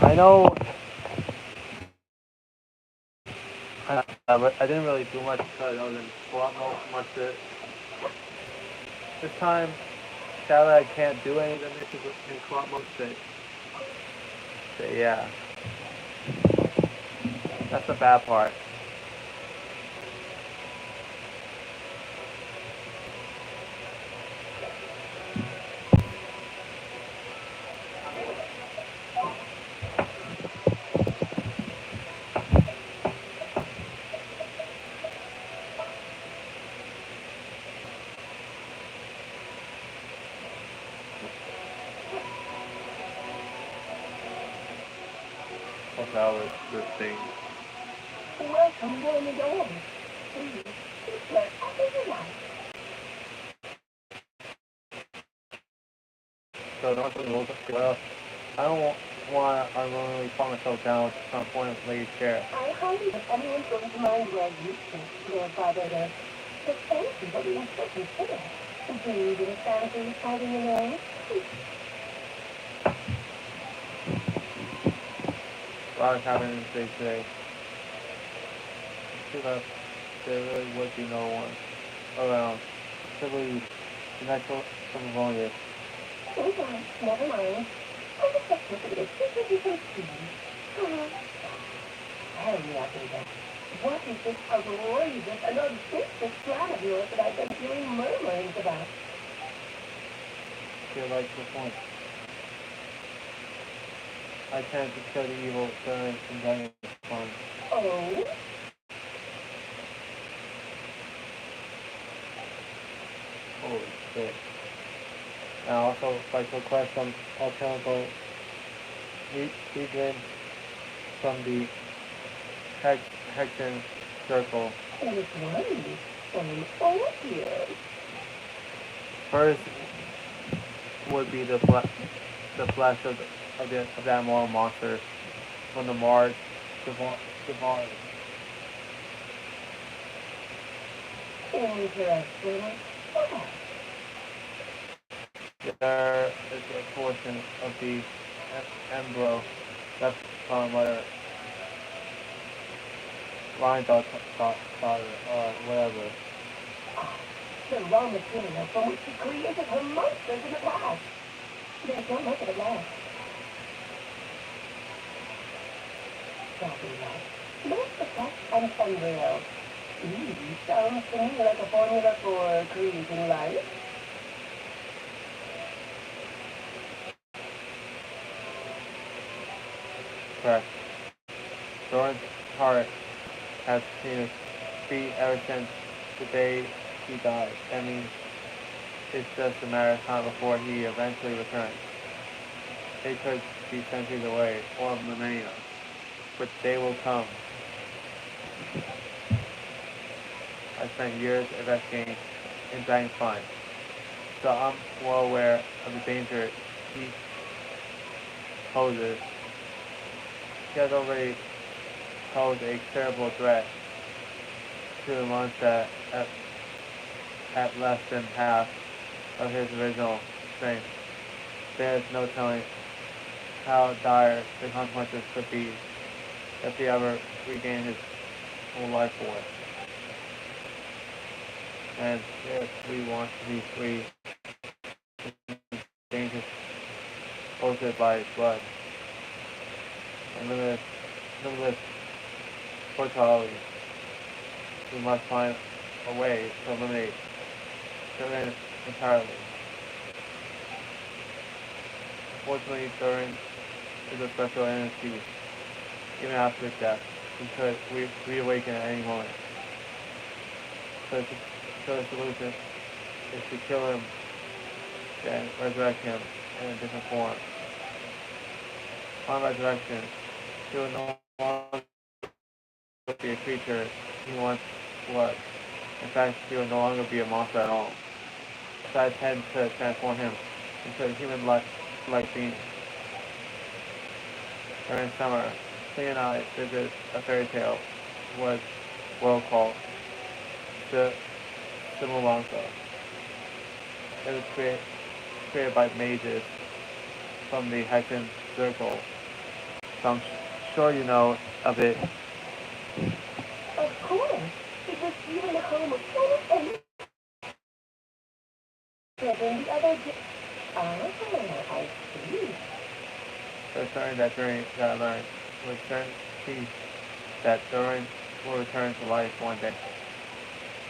I know, but I didn't really do much because I was in co-op mode much this time. Sadly, I can't do any of the missions in co-op mode. So yeah, that's the bad part. Okay, that was the thing. Welcome, warm and all. Please, wherever you like. So don't put the rules up. Well, I don't want to unwillingly put myself down to some point of late share. I highly if anyone's going to mind where you think your father does. But thank you for being so considerate. Do you get a fancy fighting alone? A lot is happening today. She left. There really would be no one around to lead the next California. Oh, well, never mind. I just have to look at it. This is so sweet. Hurry up, Ada. What is this outrageous and audacious plan of yours that I've been hearing murmurings about? Feel like the point. I tend to kill the evil during enjoying fun. Oh? Holy shit. And I also like to request some alternative regions from the Hexen circle. Which one? Some obvious. First would be the flesh of that moral monster from the Mars Devon. Interesting. There is a portion of the embryo left from whether line daughter or whatever. The raw material from which she created her monsters in the past. There's no method of that. Copy that. Most effect and embryo. Sounds to me like a formula for creating life. Correct. Doran's heart has continued to beat ever since the day he died. I mean, it's just a matter of time before he eventually returns. They could be centuries away, or millennia, but they will come. I spent years investigating in Dragonfly, so I'm well aware of the danger he poses. He has already posed a terrible threat to the monster at less than half of his original strength. There is no telling how dire the consequences could be if he ever regained his full life force. And if we want to be free from danger posted by his blood and limitless mortality, we must find a way to eliminate Durin entirely. Fortunately, Durin is a special entity. Even after his death, he could reawaken at any moment. So the solution is to kill him, then resurrect him in a different form. On resurrection, he will no longer be a creature he once was. In fact, he will no longer be a monster at all. So I intend to transform him into a human-like being. During summer, Lee and I visited a fairy tale was world called the Simulanka. It was created by mages from the Hexen Circle So I'm sure you know a bit. Of course. It was even the home of Philip and Kevin the other day. Oh, I see. So certain that during that I learned with certainty that Durin will return to life one day.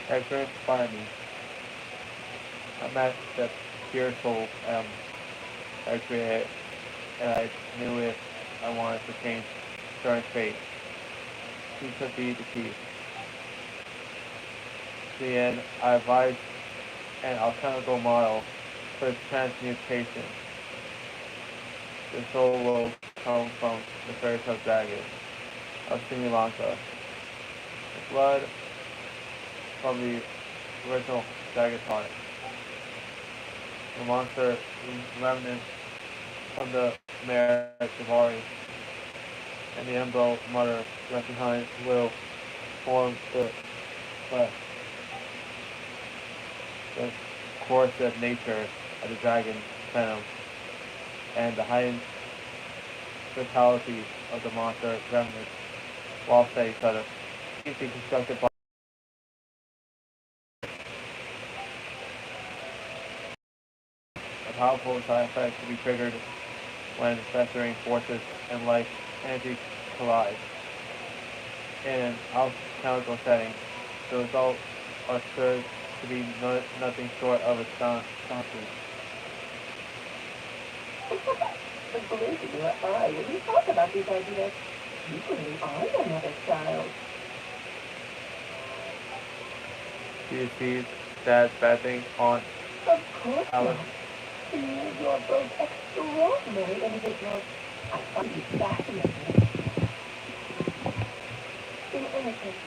That experience inspired me. I met that pure soul I created, and I knew if I wanted to change Durin's fate, he could be the key. In the end, I advised an alchemical model for its transmutation. The soul will come from the fairy tale dragon of Sri Lanka. The blood from the original dragon tonic. The monster remnants from the mare Shivari, and the embryo mother left behind will form the, the course of nature of the dragon venom, and the heightened vitality of the monster remnants will offset each other. Easily constructed by a powerful side effect to be triggered when festering forces and life energy collide. In an alchemical setting, the results are sure to be nothing short of astonishing. The glint in your eye when you talk about these ideas. You really are another child. Do you see that bad thing on Of course Alice? not. You're both extraordinary individuals. I find you fascinating. In any case,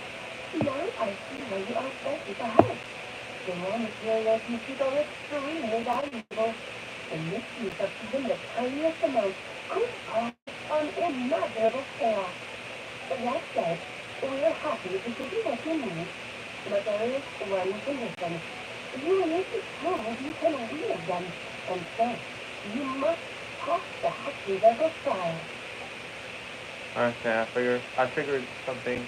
now I see why you are special to have. The raw materials you keep are extremely valuable. The misuse of even the tiniest amount could cause unimaginable chaos. That said, we're happy to give you what you need. But there is one condition. You need to prove you can wield them. And so, you must pass the hatching level trial. I understand. I figured something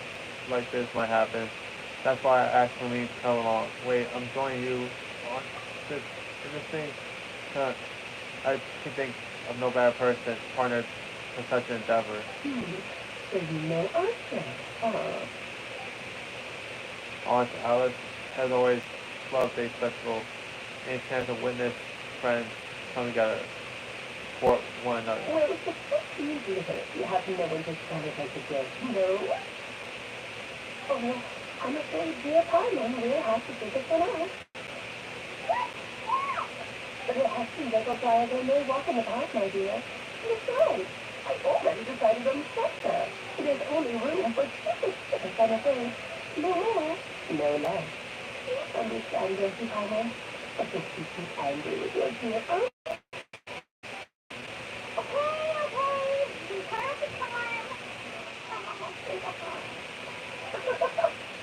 like this might happen. That's why I asked Marlene to come along. Wait, I'm joining you on this in this thing. Huh. I can think of no better person partnered for such an endeavor. There's no answer. Aunt Alice has always loved a spectacle, any chance to witness friends come together for one another. Well, it's just easy to you have no one to celebrate the day. No? Oh, no. I'm afraid, dear Carmen, we'll have to take it for now. But it has to make a driver may walk in the park, my dear. Besides, I've already decided on the structure. There's only room for two. But I'm afraid, no more, no less. Understand, don't you, Carmen? But don't be too angry with your dear aunt. Okay. Perfect time.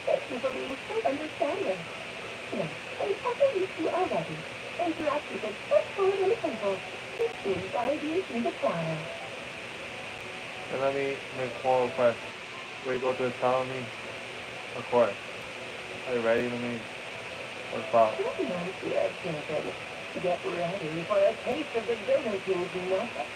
Thank you for being so understanding. Now, whenever you are ready, interact with it straightforward and simple. This is guide you through the trial. And let me make one request. Will you go to the trial with me? Of course. Are you ready? Let me what's about? Good night, dear children. Get ready for a taste of the Dinner King's nut.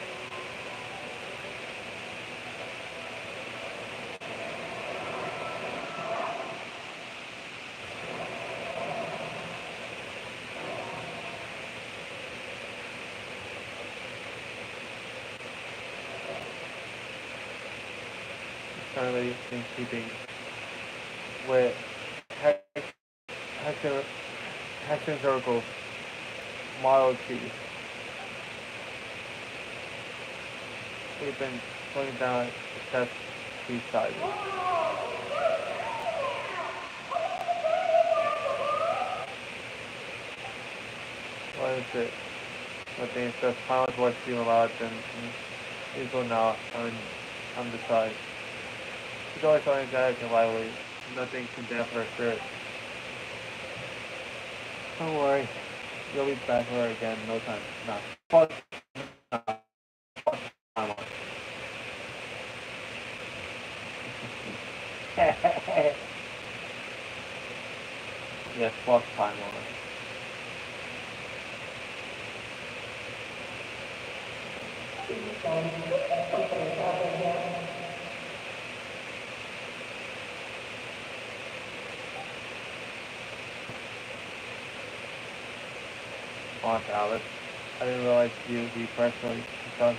Currently in keeping with hexagon circles, model T. We've been putting down the test piece sizes. What is it? I think it's just how much what's being allowed and usually not undecided. She's always so energetic and lively. Nothing can dampen her spirit. Don't worry. You'll be back with her again in no time. No. Plus, time on. Yes, fuck time on it. On Alice. I didn't realize you personally because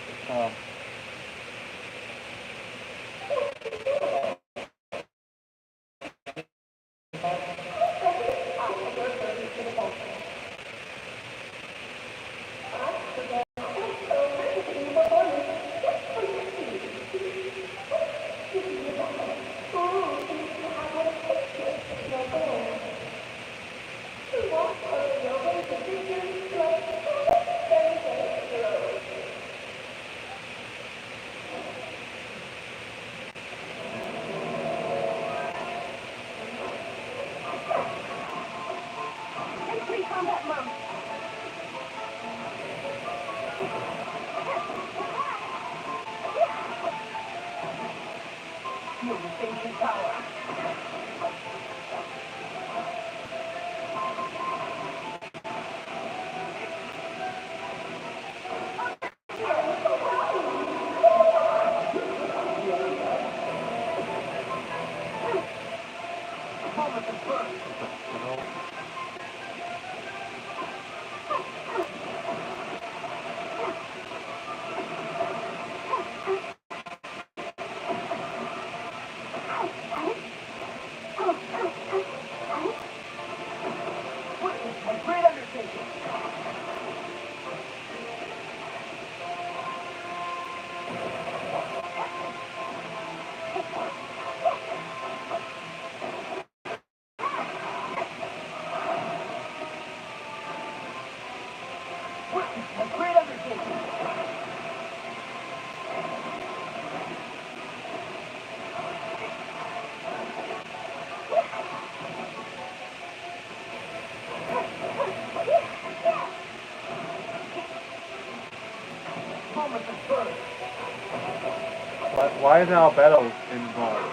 why is Albedo involved?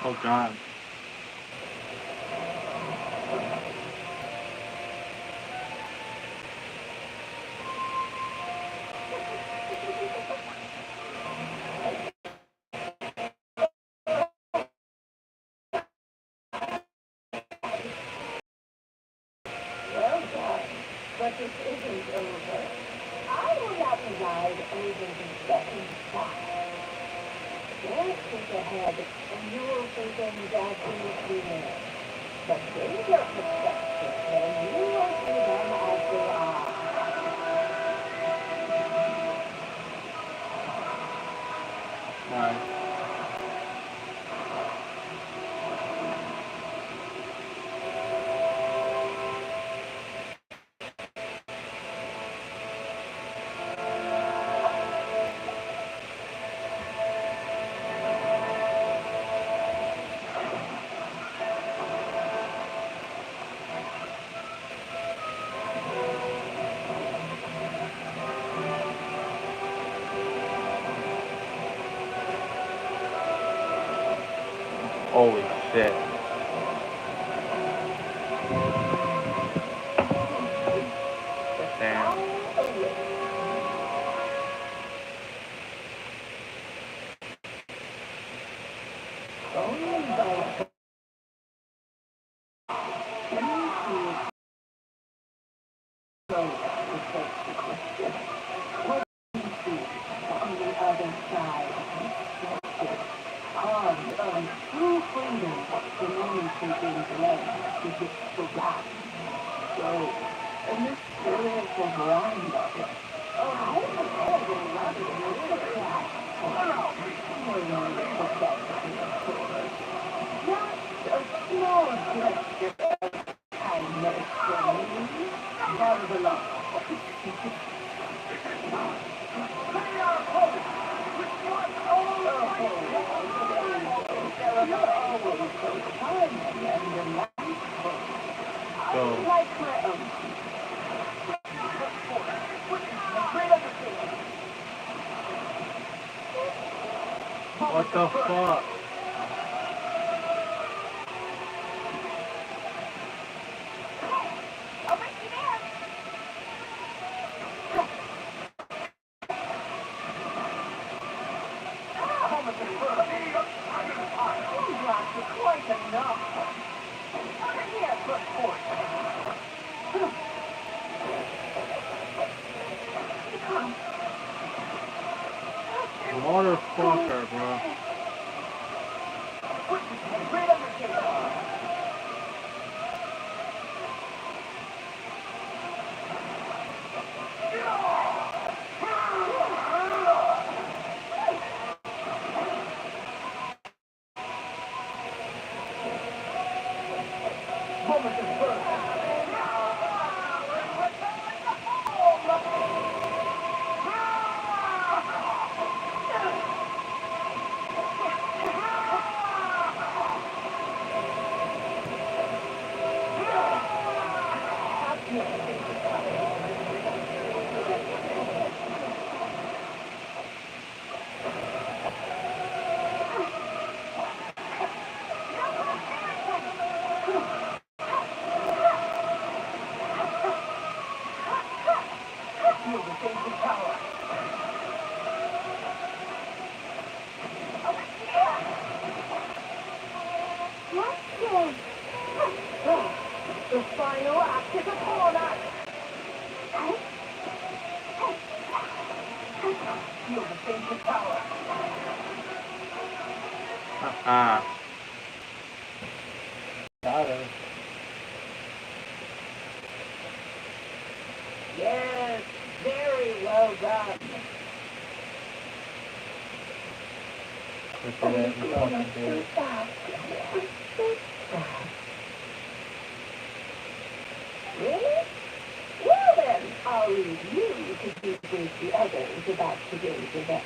Oh god. Well done. But this isn't over. I will not provide over the second shot. Just think ahead, and you will think things absolutely well. But change your perspective, and you will see them as they are. Alright. Holy shit. Damn. freedom can only take into land to get the wrath. So, a mysterious grind of it. Oh, I really love it. It's a crack. More than a professional, of course. Just a small gesture of kindness from me. Nevertheless. So, Like my own. what the fuck? Quite enough. Here, look for Motherfucker, bro. The final act is upon us. Feel the sacred power. Haha. Got it. Yes, very well done. We did it. We fucking did it. Really? Well then, I'll leave you to debrief the others about today's event.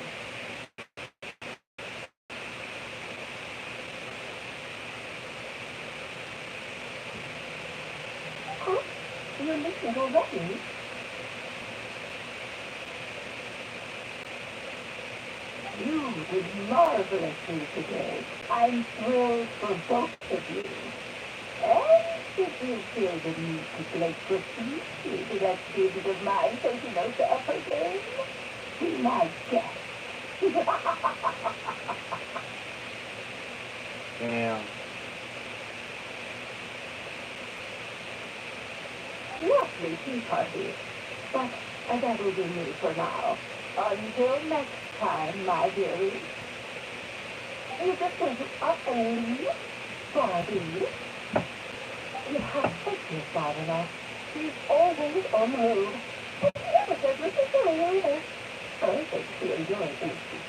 Huh? You're listening already? You did marvelously today. I'm thrilled for both of you. And if you feel the need to play quickly, the next student of mine taking out the upper game, be my guest. Damn. Lovely tea party. But that will be me for now. Until next time, my dearie. You're just going to up and leave, Barbie. You have taken far enough. She's always on the move. And she never says listen to me either. I think she enjoys these speeches.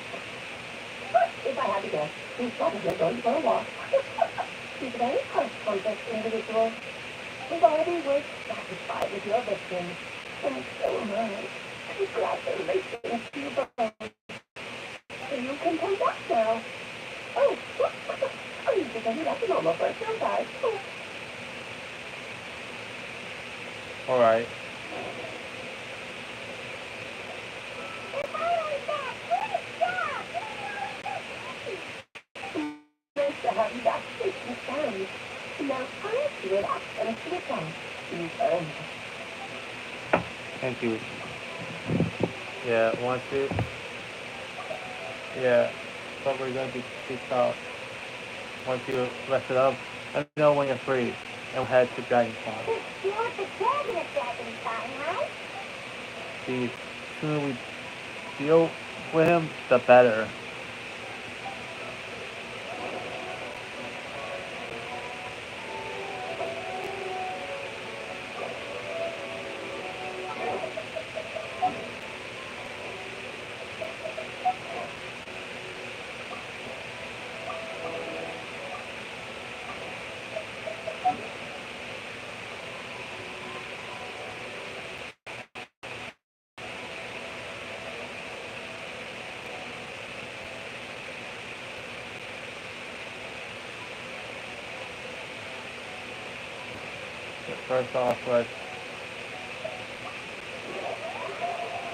But if I had to guess, she's probably going for a walk. She's a very heart-conscious individual. Barbie was satisfied with your victory. And so am I. Congratulations to you both. So you can come back now. Oh, you should have left the normal first, don't I? Alright. Nice to have you back safe and sound. Now time to relax and sit down. You've earned it. Thank you. Yeah, once it. Yeah. Probably gonna be kicked out. Once you rest it up, let me know when you're free. And we'll head to Dragon Con. You want the dragon at Dragon Con, right? The sooner we deal with him, the better. First off, let's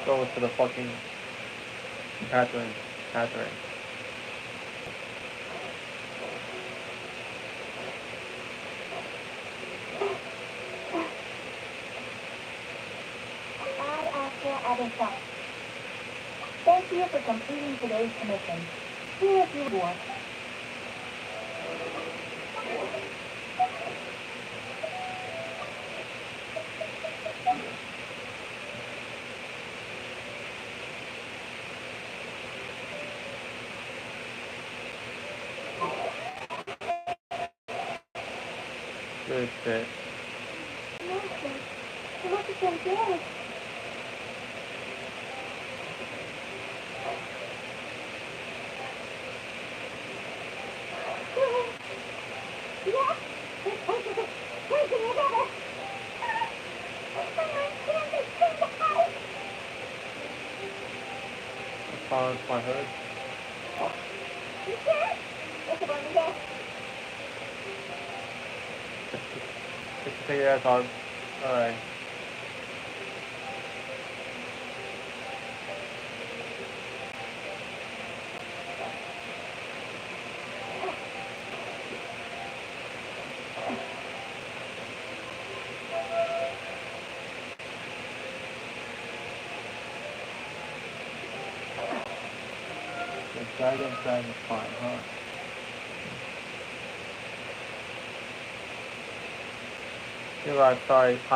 go to the fucking Catherine. Catherine. Ad Astra Abyssal. Thank you for completing today's commission. Here is your reward. Good shit. Master, look at them there. Yeah, this place is breaking together. Someone can't be seen the house. Found my hood. You can't. What's the one there? Just to take your ass on. Alright. The dragon is fine, huh? You're right, sorry. I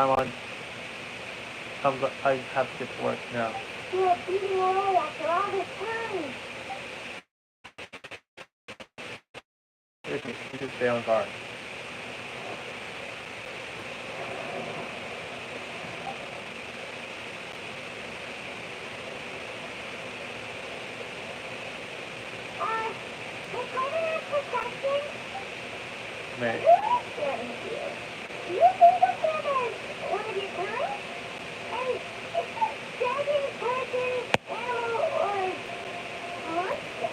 have to get to work now. You're beating away after all this time. You should stay on guard. Is Predator protecting? May. Do you think that there's one of your kind? And is this dragon person, animal, or monster?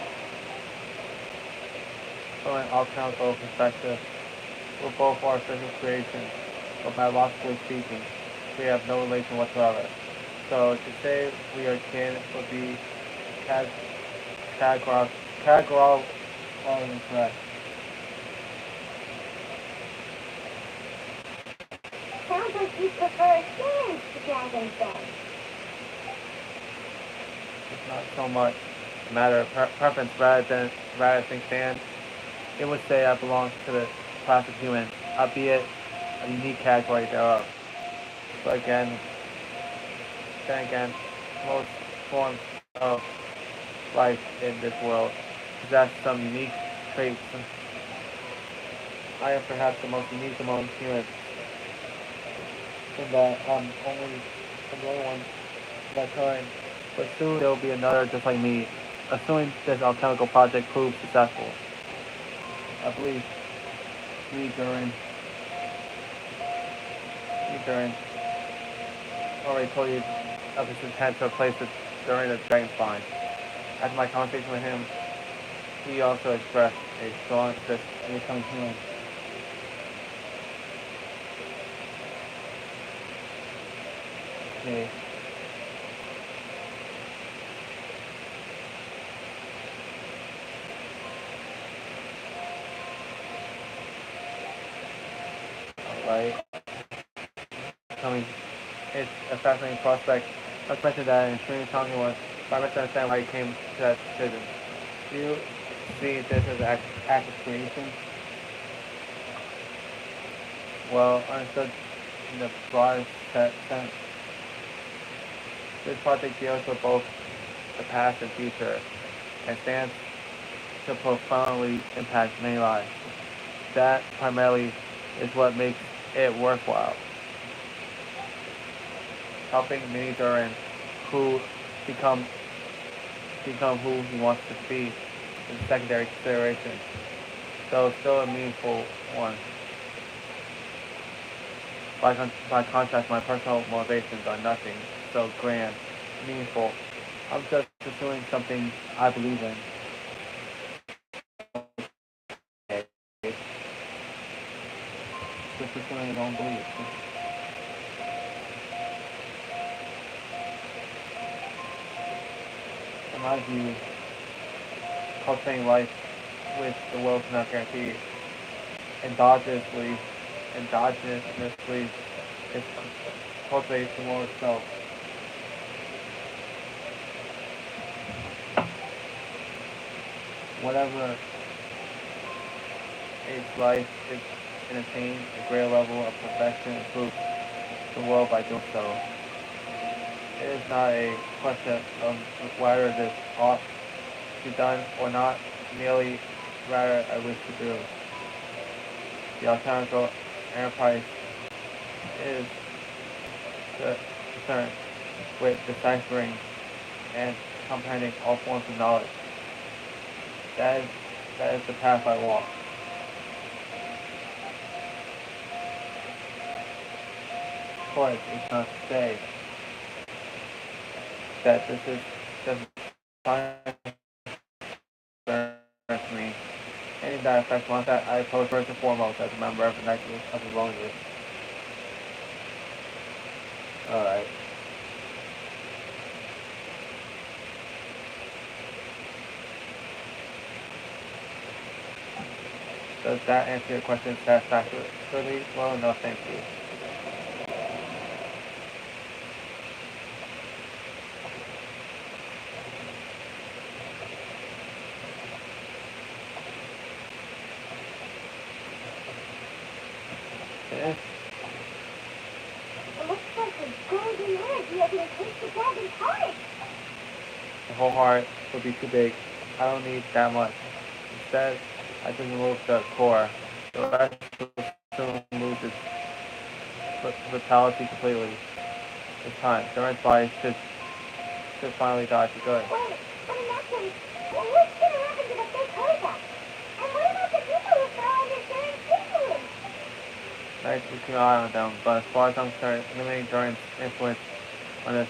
From an all-council perspective, we're both artificial creations, but biologically speaking, we have no relation whatsoever. So to say we are kin would be categorically incorrect. Sounds like you prefer sand to dragons then. It's not so much a matter of preference rather than stand. It would say I belong to the class of human, albeit a unique category thereof. But then again, most forms of life in this world possess some unique traits. I am perhaps the most unique among humans, in that I'm the only one of that kind. But soon there will be another just like me, assuming this alchemical project proves successful. I believe me Durin already told you of his intent to replace it during the dragon spine. After my conversation with him, he also expressed a strong interest in becoming human. Okay. Alright. It's a fascinating prospect. Let's mention that an extremely challenging one, but I must understand why he came to that decision. Do you see this as an act of creation? Well, understood in the broadest sense. This project deals with both the past and future, and stands to profoundly impact many lives. That primarily is what makes it worthwhile. Helping Mini Durin, who become who he wants to be, is a secondary consideration, though still a meaningful one. By contrast, my personal motivations are nothing so grand, meaningful. I'm just pursuing something I believe in. Just pursuing your own beliefs. in my view, cultivating life with the world cannot guarantee endogenously, endogenously is cultivates the world itself. Whatever age life is can attain a greater level of perfection improves the world by doing so. It is not a question of whether this ought to be done or not, merely rather I wish to do. The alchemical enterprise is concerned with deciphering and comprehending all forms of knowledge. That is, that is the path I walk. Of course, it's not to say that this is just science to me. Any that affects one that I oppose first and foremost as a member of the Nexus of the Lonely. Alright. Does that answer your question satisfactorily? Well, no, thank you. It is. It looks like the golden energy has encased the dragon's heart. The whole heart would be too big. I don't need that much. Instead, I just remove the core. The rest will soon lose its vitality completely. It's time. Duran's body should finally die for good. Wait, but in that case, well, what's going to happen to the fake Hoza? And what about the people who fell under Duran's influence? Nice to keep an eye on them, but as far as I'm concerned, limiting Duran's influence on the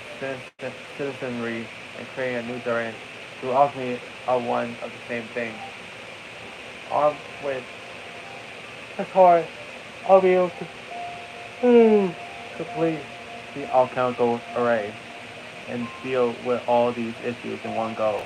citizenry and creating a new Duran who ultimately are one of the same thing. Armed with this heart, I'll be able to complete the alchemical array and deal with all these issues in one go.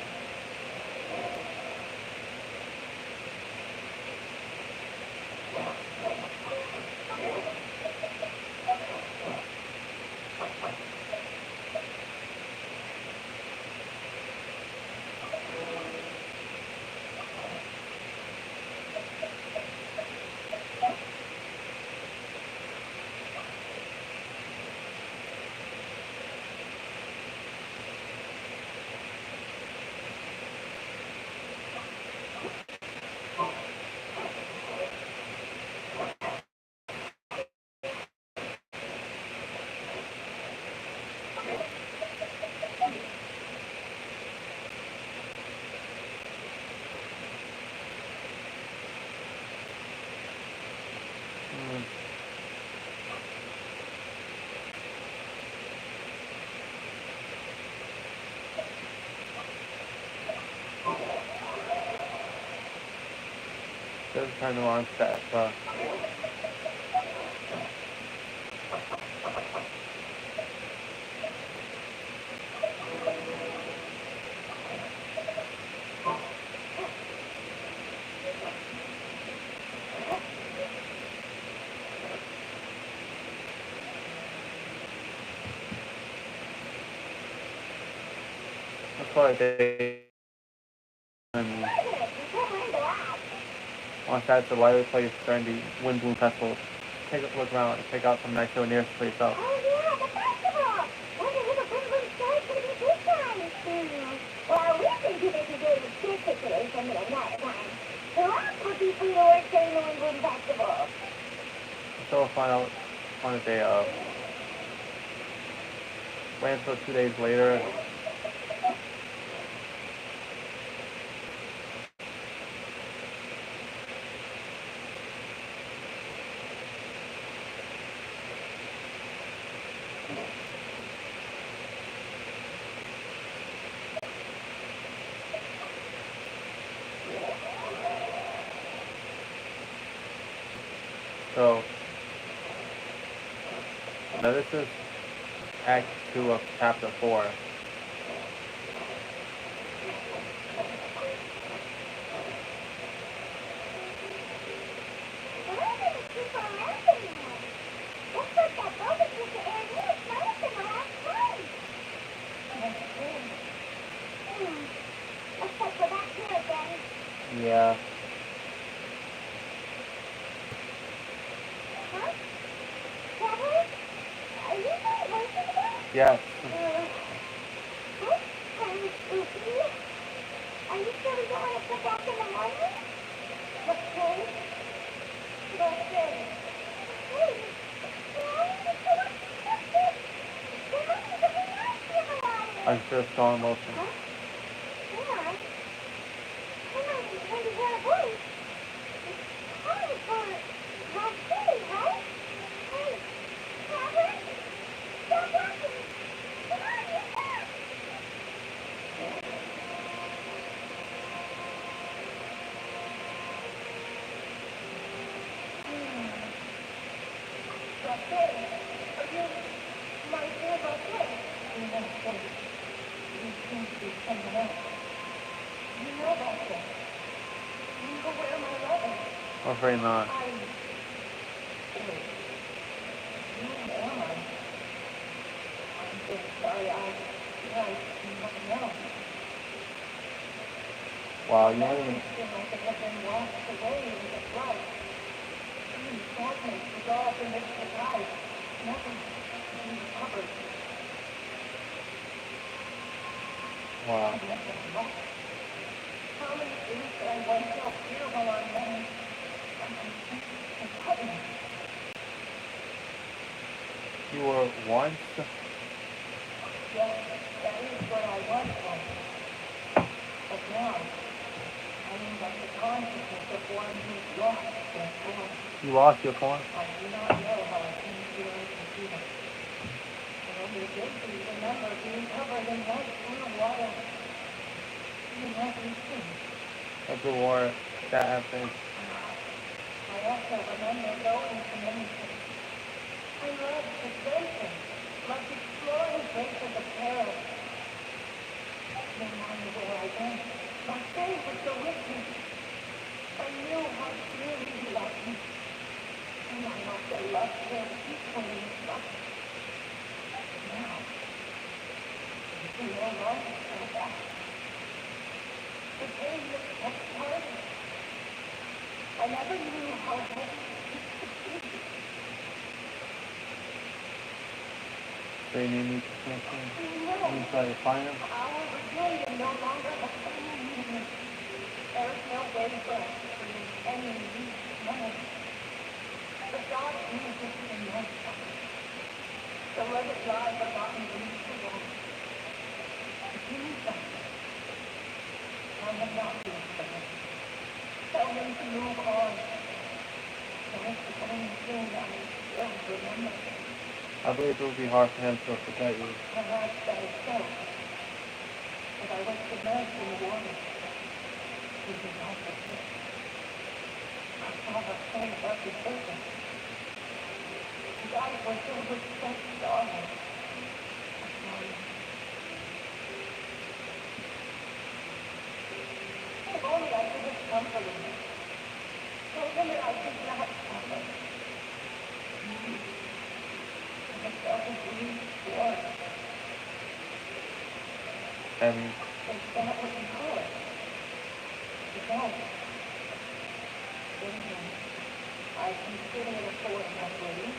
This is kind of launch that, that's why they once that's a lively place during the Wind Bloom Festival. Take a look around and pick out some nice souvenirs for yourself. Oh yeah, the festival! Wonder who the Wind Story's gonna be this time? Well, we think you may be doing this situation at another time. So I'll put you through to work during the Wind Festival. So we'll find out on the day of. Wait until 2 days later. So, now this is Act 2 of Chapter 4. Yeah. Huh? Cowboy? Are you not working again? Yes. What? Spooky? Are you sure we don't want to come back in the morning? Okay. Okay. Hey, why are you so upset? There must be something else in the I water. feel strong emotion. Huh? Hang on. Hang on, when you hear a voice, it's calling for Roxy, right? Hey, Cowboy? Stop walking! Come on, get back! Roxy, are you my dear Roxy? You know, you seem to be someone else. You know Roxy. You know where my love is. I'm afraid not. Wait, who am I? I'm so sorry, I don't know. Wow, My you don't memories even. feel like they have been washed away with the flood. Sadness dissolved amidst the tide. Nothing to be recovered. Wow. And nothing left. How many things did I once felt here while on land? I'm forgotten. You were once. Yes, that is where I was once. But now, I am but the consciousness of one who's lost their form. You lost your form. I do not know how I came to be unconceived. I only vaguely remember being covered in light blue water. In everything. Of the war that happened. I also remember going to many things. I loved adventure, loved exploring places of peril. No matter where I went, my faith was still with me. I knew how dearly he loved me, and I also loved him equally as much. Now, I can no longer go back. The pain that kept parting. I never knew how heavy it could be. So you need me to something. You need to try to find him. Our rebellion no longer has any meaning. There is no way for us to create any new memory. The God Jesus in my heart. So let it lie forgotten beneath the wall. Jesus, tell him not to explain. Tell him to move on. That is the only thing I still remember. I believe it would be hard for him to forget you. Perhaps that is so. As I was submerged in the water, he did not forget. I saw her face up his surface. His eyes were filled with such sorrow. If only I could have comforted him. Told him that I did not suffer. I felt a grief war. And Is that what you call it? Is that? I consider it a form of relief.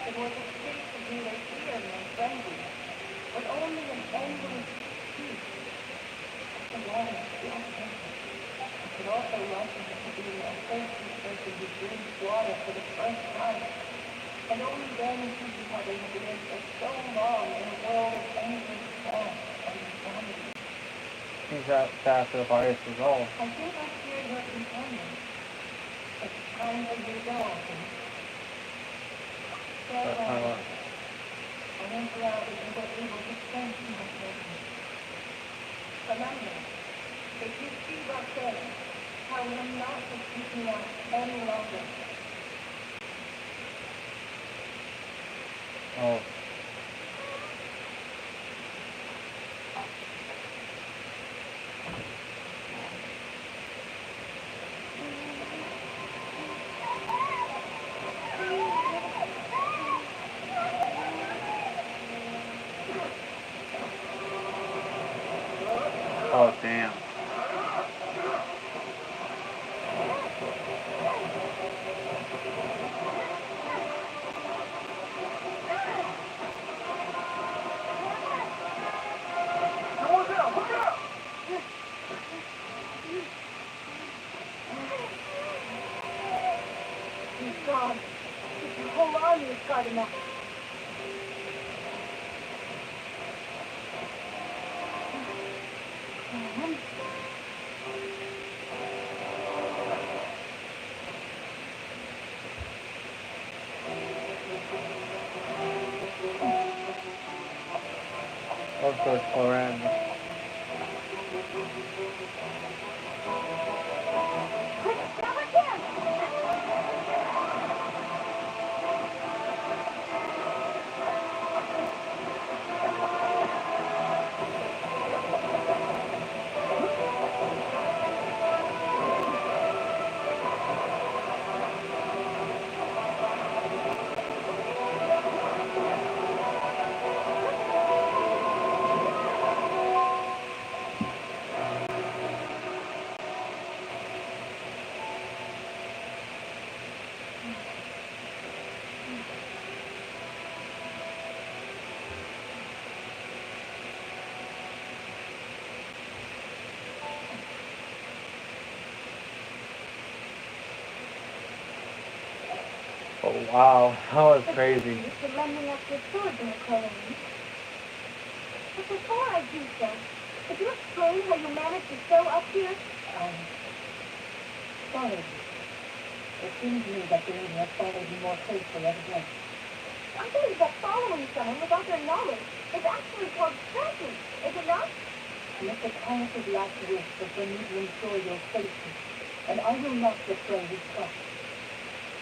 It was a state of neither fear nor frenzy, but only an endless peace. The water still tempted. I could also liken it to being a thirsty person who drinks water for the first time, and only then sees having lived for so long in a world of endless thought and insanity. things that after the virus is all. I think I hear your companion. It's time for you to go, I think. But kind Farewell. of I am glad that you were able to spend too much with me. Remember, if you see Roxanne, tell him not to keep me out any longer. oh. Oh, damn. He's gone. The whole army is guarding us. Also, it's Koran. Quick, grab our camp! Oh, wow. That was crazy. For lending us your swords in the colony. But before I do so, could you explain how you managed to show up here? Followed you. It seems to me that the lady has followed you more closely ever since. I believe that following someone without their knowledge is actually called tracking, is it not? Mr. Thomas's last wish was for me to ensure your safety, and I will not betray his trust.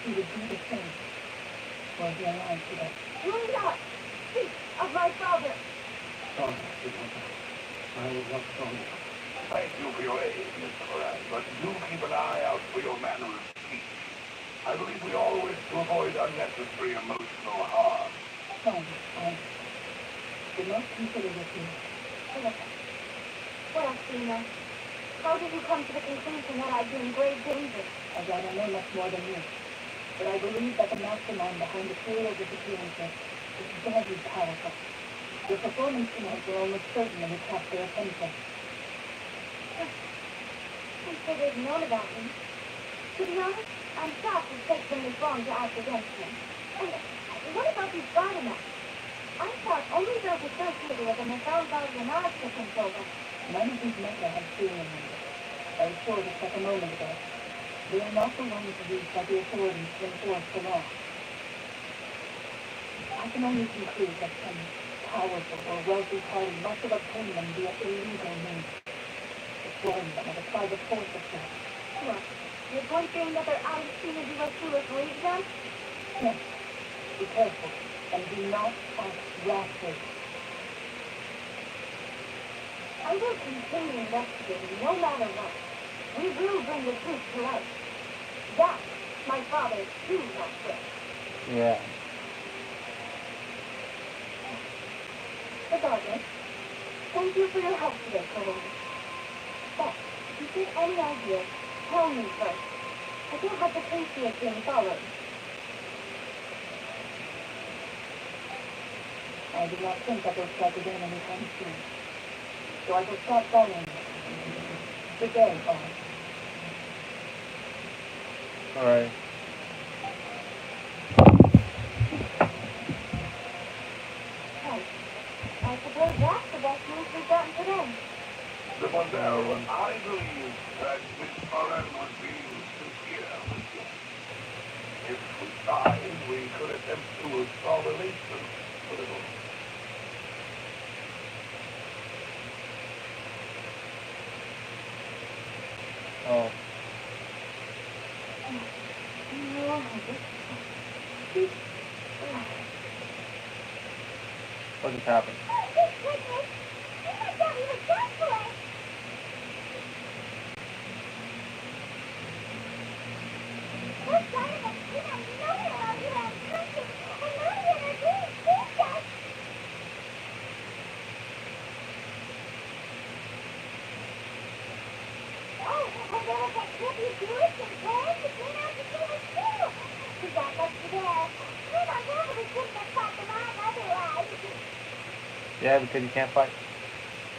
He would do the same. Or be alive today. Do not speak of my father. Thank you for your aid, Mr. Moran, but do keep an eye out for your manner of speech. I believe we all wish to avoid unnecessary emotional harm. Fine, I did not consider this me. Well, Sina, how did you come to the conclusion that I'd be in grave danger? As I don't know much more than you. But I believe that the mastermind behind the serial disappearances is very powerful. Your performance tonight will almost certainly catch their attention. I said they've known about me. To be honest, I'm shocked it takes them this long to act against me. And what about these Gardamas? I thought only those associated with the Nefalbal Yanaz could control them. None of these mecha have serial numbers. I was told this like a moment ago. They are not the ones used by the authorities to enforce the law. I can only conclude that some powerful or wealthy party must have obtained them via illegal means. Destroying them as a private force of sorts. What? You're point being that they're out of Sina Divasula's league then? Yes. Be careful and do not act rashly. I will continue investigating no matter what. We will bring the truth to light. That, my father, too, not with. Yeah. Regardless, thank you for your help today, Colleen. But, if you get any ideas, tell me first. I don't have the safety of being followed. I do not think that will strike again anytime soon. So I will start following you. Good day, Paul. Alright. Right. I suppose that's the best news we've gotten today. Mademoiselle, I believe that Miss Moran was being sincere with you. If we tried, we could attempt to restore relations a little. Oh. What just happened? Oh, good goodness! I thought we were done for us! Those Gardamas did not know about you as country, and now they're being chased us! And there was that trippy Jewish and Paris that came out to see us too. We got lucky there. We don't know we couldn't have fought them off otherwise. Yeah, because you can't fight.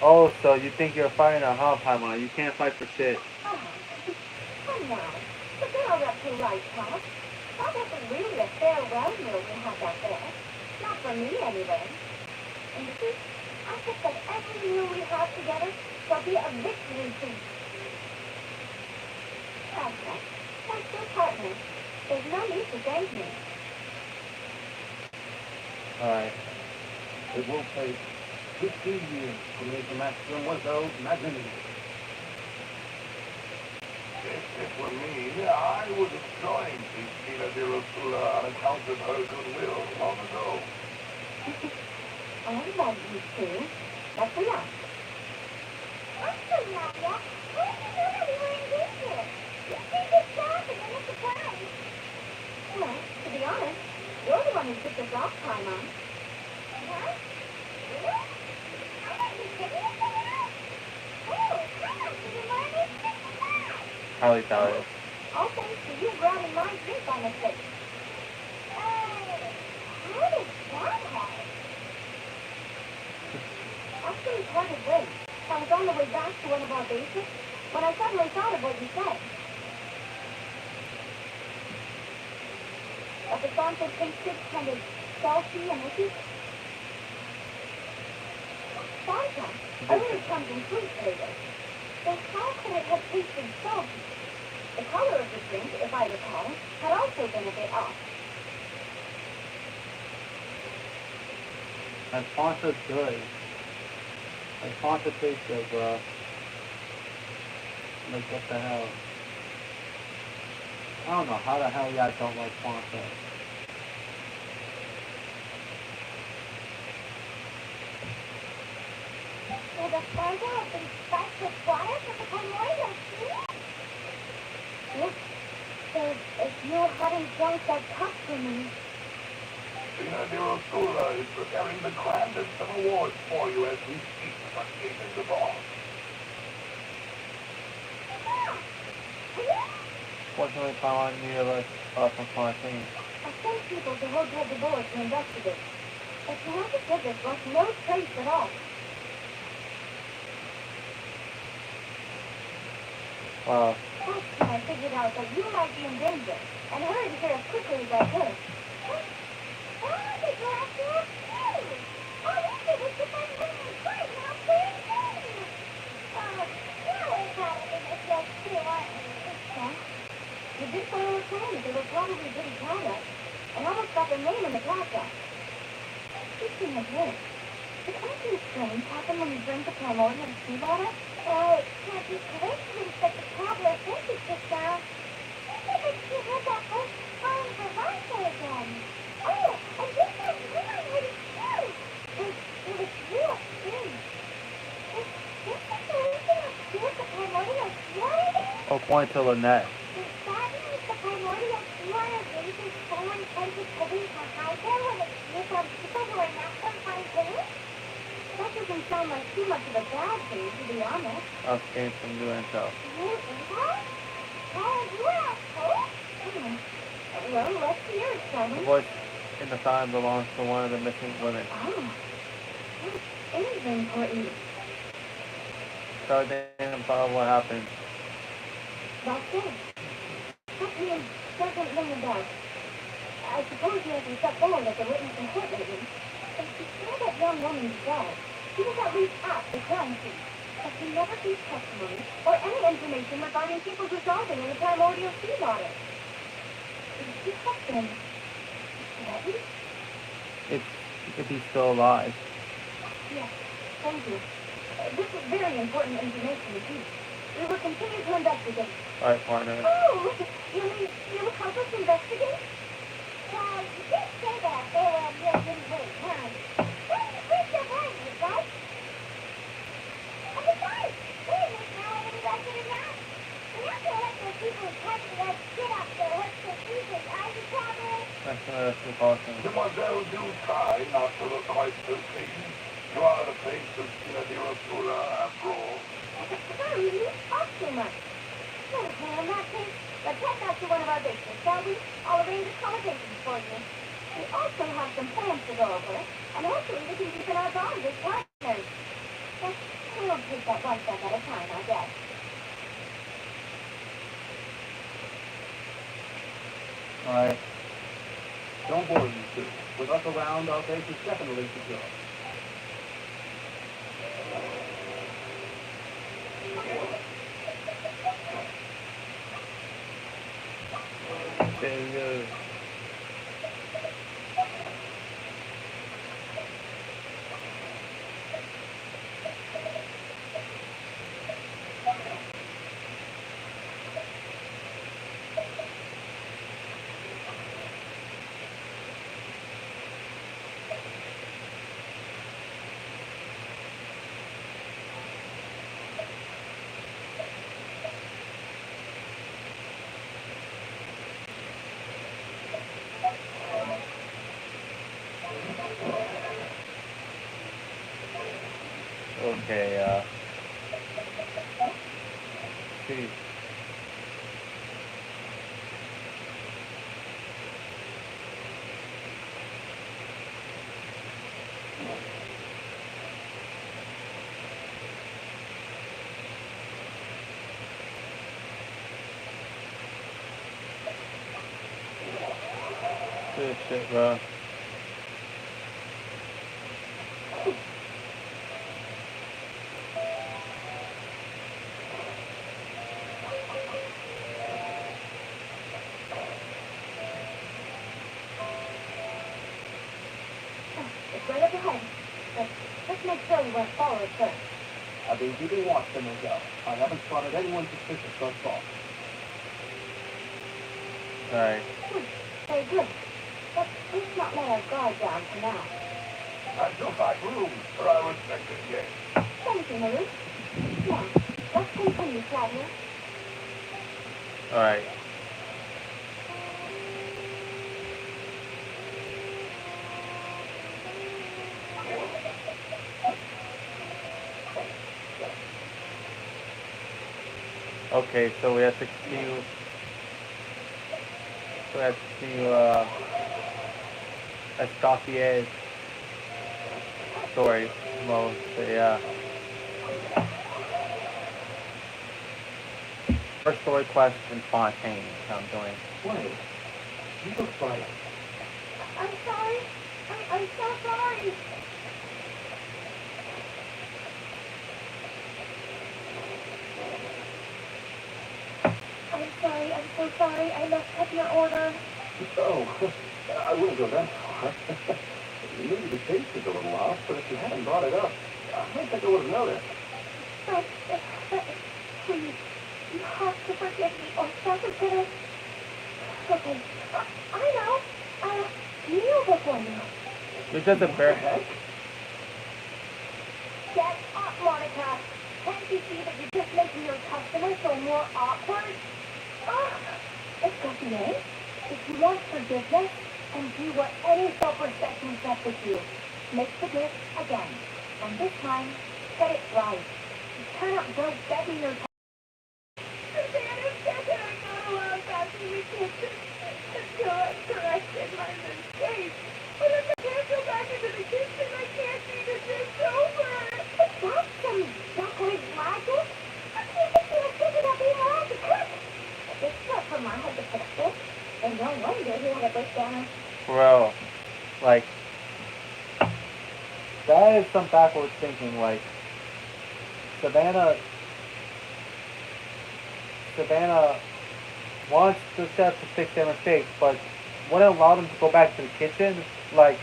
Oh, so you think you're fighting a huh, Paimon? You can't fight for shit. Oh, come now. The girl up to right, Pop. That wasn't really a farewell meal we had out there. Not for me, anyway. And you see, I think that every meal we have together shall be a victory feast. Okay, that's your partner. There's no need to thank me. Alright. It will take 15 years to make a maximum without imagining it. If it were me, I would have joined Christina de Rosula on account of her goodwill long ago. I love you too. That's enough. Actually, Nadia, how did you know that we were engaged here? You seemed to shock and then a surprise. Well, to be honest, you're the one who took us off, Paimon. Huh? Really? I thought you said you were out. Oh, how much did you learn these things from that? Highly doubt it. All thanks to you grabbing my drink by mistake. How did that happen? Actually, it was great. I was on the way back to one of our bases when I suddenly thought of what you said. But the song that tasted kind of salty and icky. Santa, only comes in sweet flavor. So how could it have tasted salty? The color of the drink, if I recall, had also been a bit off. And Fanta's good. Like, Fanta tastes good, bro. Like, what the hell? I don't know how the hell y'all don't like Fanta. Will the Fanta have been spiked with water for the primordial sea? Look, so if you hadn't drunk that cup for me, Christina de Rosula is preparing the grandest of awards for you as we speak for escaping the boss. Fortunately, Paimon neither of us are from Fontaine. I sent people to Hotel de Bois to investigate. But you have to give this left no trace at all. Wow. That's when I figured out that you might be in danger, and hurried here as quickly as I could. That was a glass door too. All we did was defend women and fight and help clear the thing. Now we're probably just too, aren't we? Well, you did follow a plan that they were probably pretty proud of, and almost got their name in the process. Speaking of which, did anything strange happen when you drank the primordial sea water? Oh, it can't be coincidence that the traveler thinks just now. Maybe that she heard that voice calling for Vanta again. Oh, and this time Leon heard it too. It was real strange. Is this the solution of spirit the primordial sea water then? Oh, point to Lynette. Does that mean the primordial sea water raises someone's sensitivity to hide there when it feels on people who are not from Fontaine? That doesn't sound like too much of a bad thing, to be honest. Us came from doing so. You Eva? Oh, you asshole? Well, let's hear it, shall The we? voice in the song belongs to one of the missing women. Oh, that is important. So I think about what happened. That's it. That means doesn't ring a bell. I suppose you have been set forward at the witness and court meeting. If you saw that young woman's dead, she was at least at the crime scene. But she never gave testimony or any information regarding people dissolving in the primordial sea water. Could she have been dead? If he's still alive. Yes, thank you. This is very important information indeed. We will continue to investigate. Alright, partner. Oh, you mean you will help us investigate? Well, you did say that there were a million ways, huh? That's the first I've heard of it, right? And besides, we didn't know whether we liked it or not. We're not gonna let those people who touch that shit off their hooks and pieces, are you, Traveler? That's too caution. Mademoiselle, do try not to look quite so crazy. You are the face of Christina de Rosula, after all. Sorry, you talk too much. week, I'll arrange accommodations for you. We also have some plans to go over, and hopefully we can deepen our bonds as partners. But we'll take that one step at a time, I guess. Alright. Don't bore you two. With us around, our base is definitely secure. There you go. Okay, see. Good shit, bro. It's right up ahead. But let's make sure we won't follow it first. I've been keeping watch, Pinocchio. I haven't spotted anyone suspicious thus far. Alright. Very good. But let's not let our guard down for now. That's your back room for our respected guests. Thank you, Marie. Now, let's continue, Claudia. Alright. Okay, so we have to continue. So we have to continue Escoffier's story mode. So yeah. First story quest in Fontaine. I'm doing. Wait. You look frightened. I'm sorry. I'm so sorry. I'm so sorry. I messed up your order. Oh, I wouldn't go that far. Maybe the taste is a little off, but if you hadn't brought it up, I don't think I would have noticed. But, please, you have to forgive me or self-consider. Okay, I know. Kneel before me. You're just a bear. Heck? Get up, Monica. Can't you see that you're just making your customers feel more awkward? Escoffier, if you want forgiveness, and do what any self-respecting chef would do, make the dish again. And this time, get it right. You cannot go begging your Savannah said that I'm not allowed back in the kitchen until I've corrected my mistake. But if I can't go back into the kitchen, I can't see the dish over. That's some backwards logic. I can't think you were thinking of being allowed to cook. If it's not for my head to fix it, then no wonder he had a breakdown. Bro, like, that is some backwards thinking. Like, Savannah wants the chefs to fix their mistakes, but wouldn't allow them to go back to the kitchen. Like,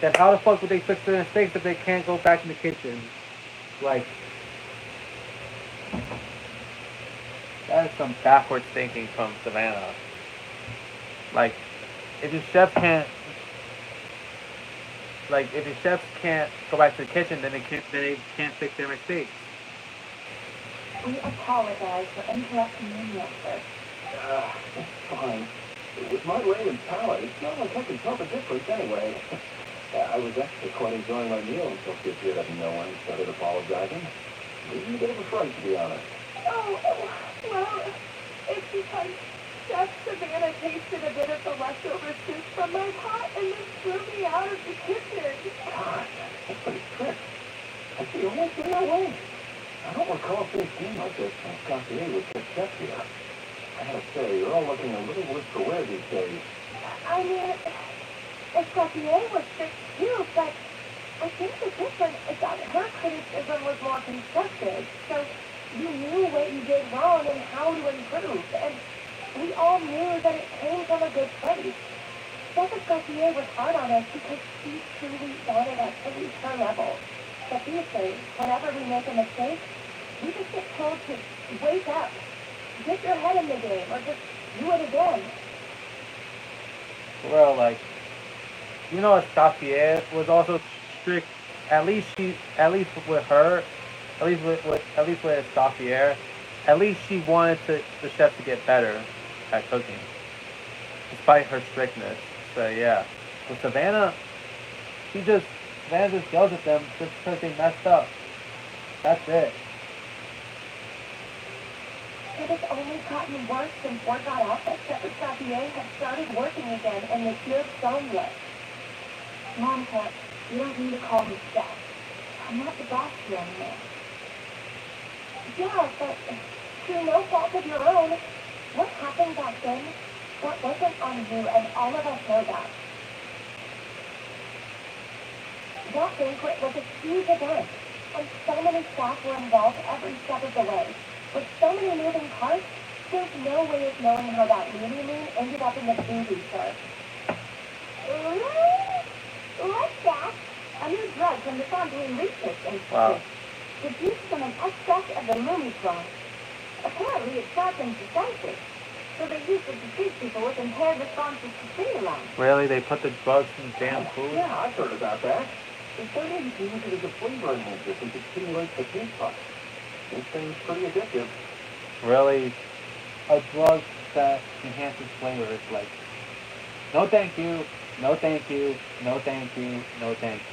then how the fuck would they fix their mistakes if they can't go back in the kitchen? Like, that is some backwards thinking from Savannah. Like, if your chefs can't go back to the kitchen, then they can't fix their mistakes. We apologize for interrupting your meal, sir. It's fine. With my lame palate, it's not like I can tell the difference anyway. I was actually quite enjoying my meal until she appeared out of nowhere and started apologizing. It was a bit of a fright, to be honest. Oh, well, it's because Chef Savannah tasted a bit of the leftover soup from my pot and then threw me out of the kitchen. God, that's pretty strict. And she always get her way. I don't recall seeing a scene like this when Scotier was the chef here. I gotta say, you're all looking a little worse for wear these days. I mean, Escoffier was strict too, but I think the difference is that her criticism was more constructive. So you knew what you did wrong and how to improve, and we all knew that it came from a good place. Chef Escoffier was hard on us because she truly wanted us to reach her level. But these days, whenever we make a mistake, we just get told to wake up, get your head in the game, or just do it again. Well, like, Escoffier was also strict. At least with her, at least with Escoffier, at least she wanted the chef to get better at cooking, despite her strictness. So yeah, with Savannah just yells at them just because they messed up. That's it. It has only gotten worse since word got out that Chef Escoffier had started working again in the Pure Sommelier. Monica, you don't need to call me chef. I'm not the boss here anymore. Yeah, but through no fault of your own, what happened back then, that wasn't on you, and all of us know that. That banquet was a huge event, and so many staff were involved every step of the way. With so many moving parts, there's no way of knowing how that mean ended up in the booby serve. What's that? A new drug from the Fontaine Research Institute. Wow. Produced from an extract of the Mumifron. Apparently it sharpens the senses, so they use it to treat people with impaired responses to stimuli. Really, they put the drugs in damn food? Yeah, I've heard about that. They started to use it as a flavor enhancer since it stimulates the taste buds. This thing's pretty addictive. Really, a drug that enhances flavor is like, no thank you, no thank you, no thank you, no thank you.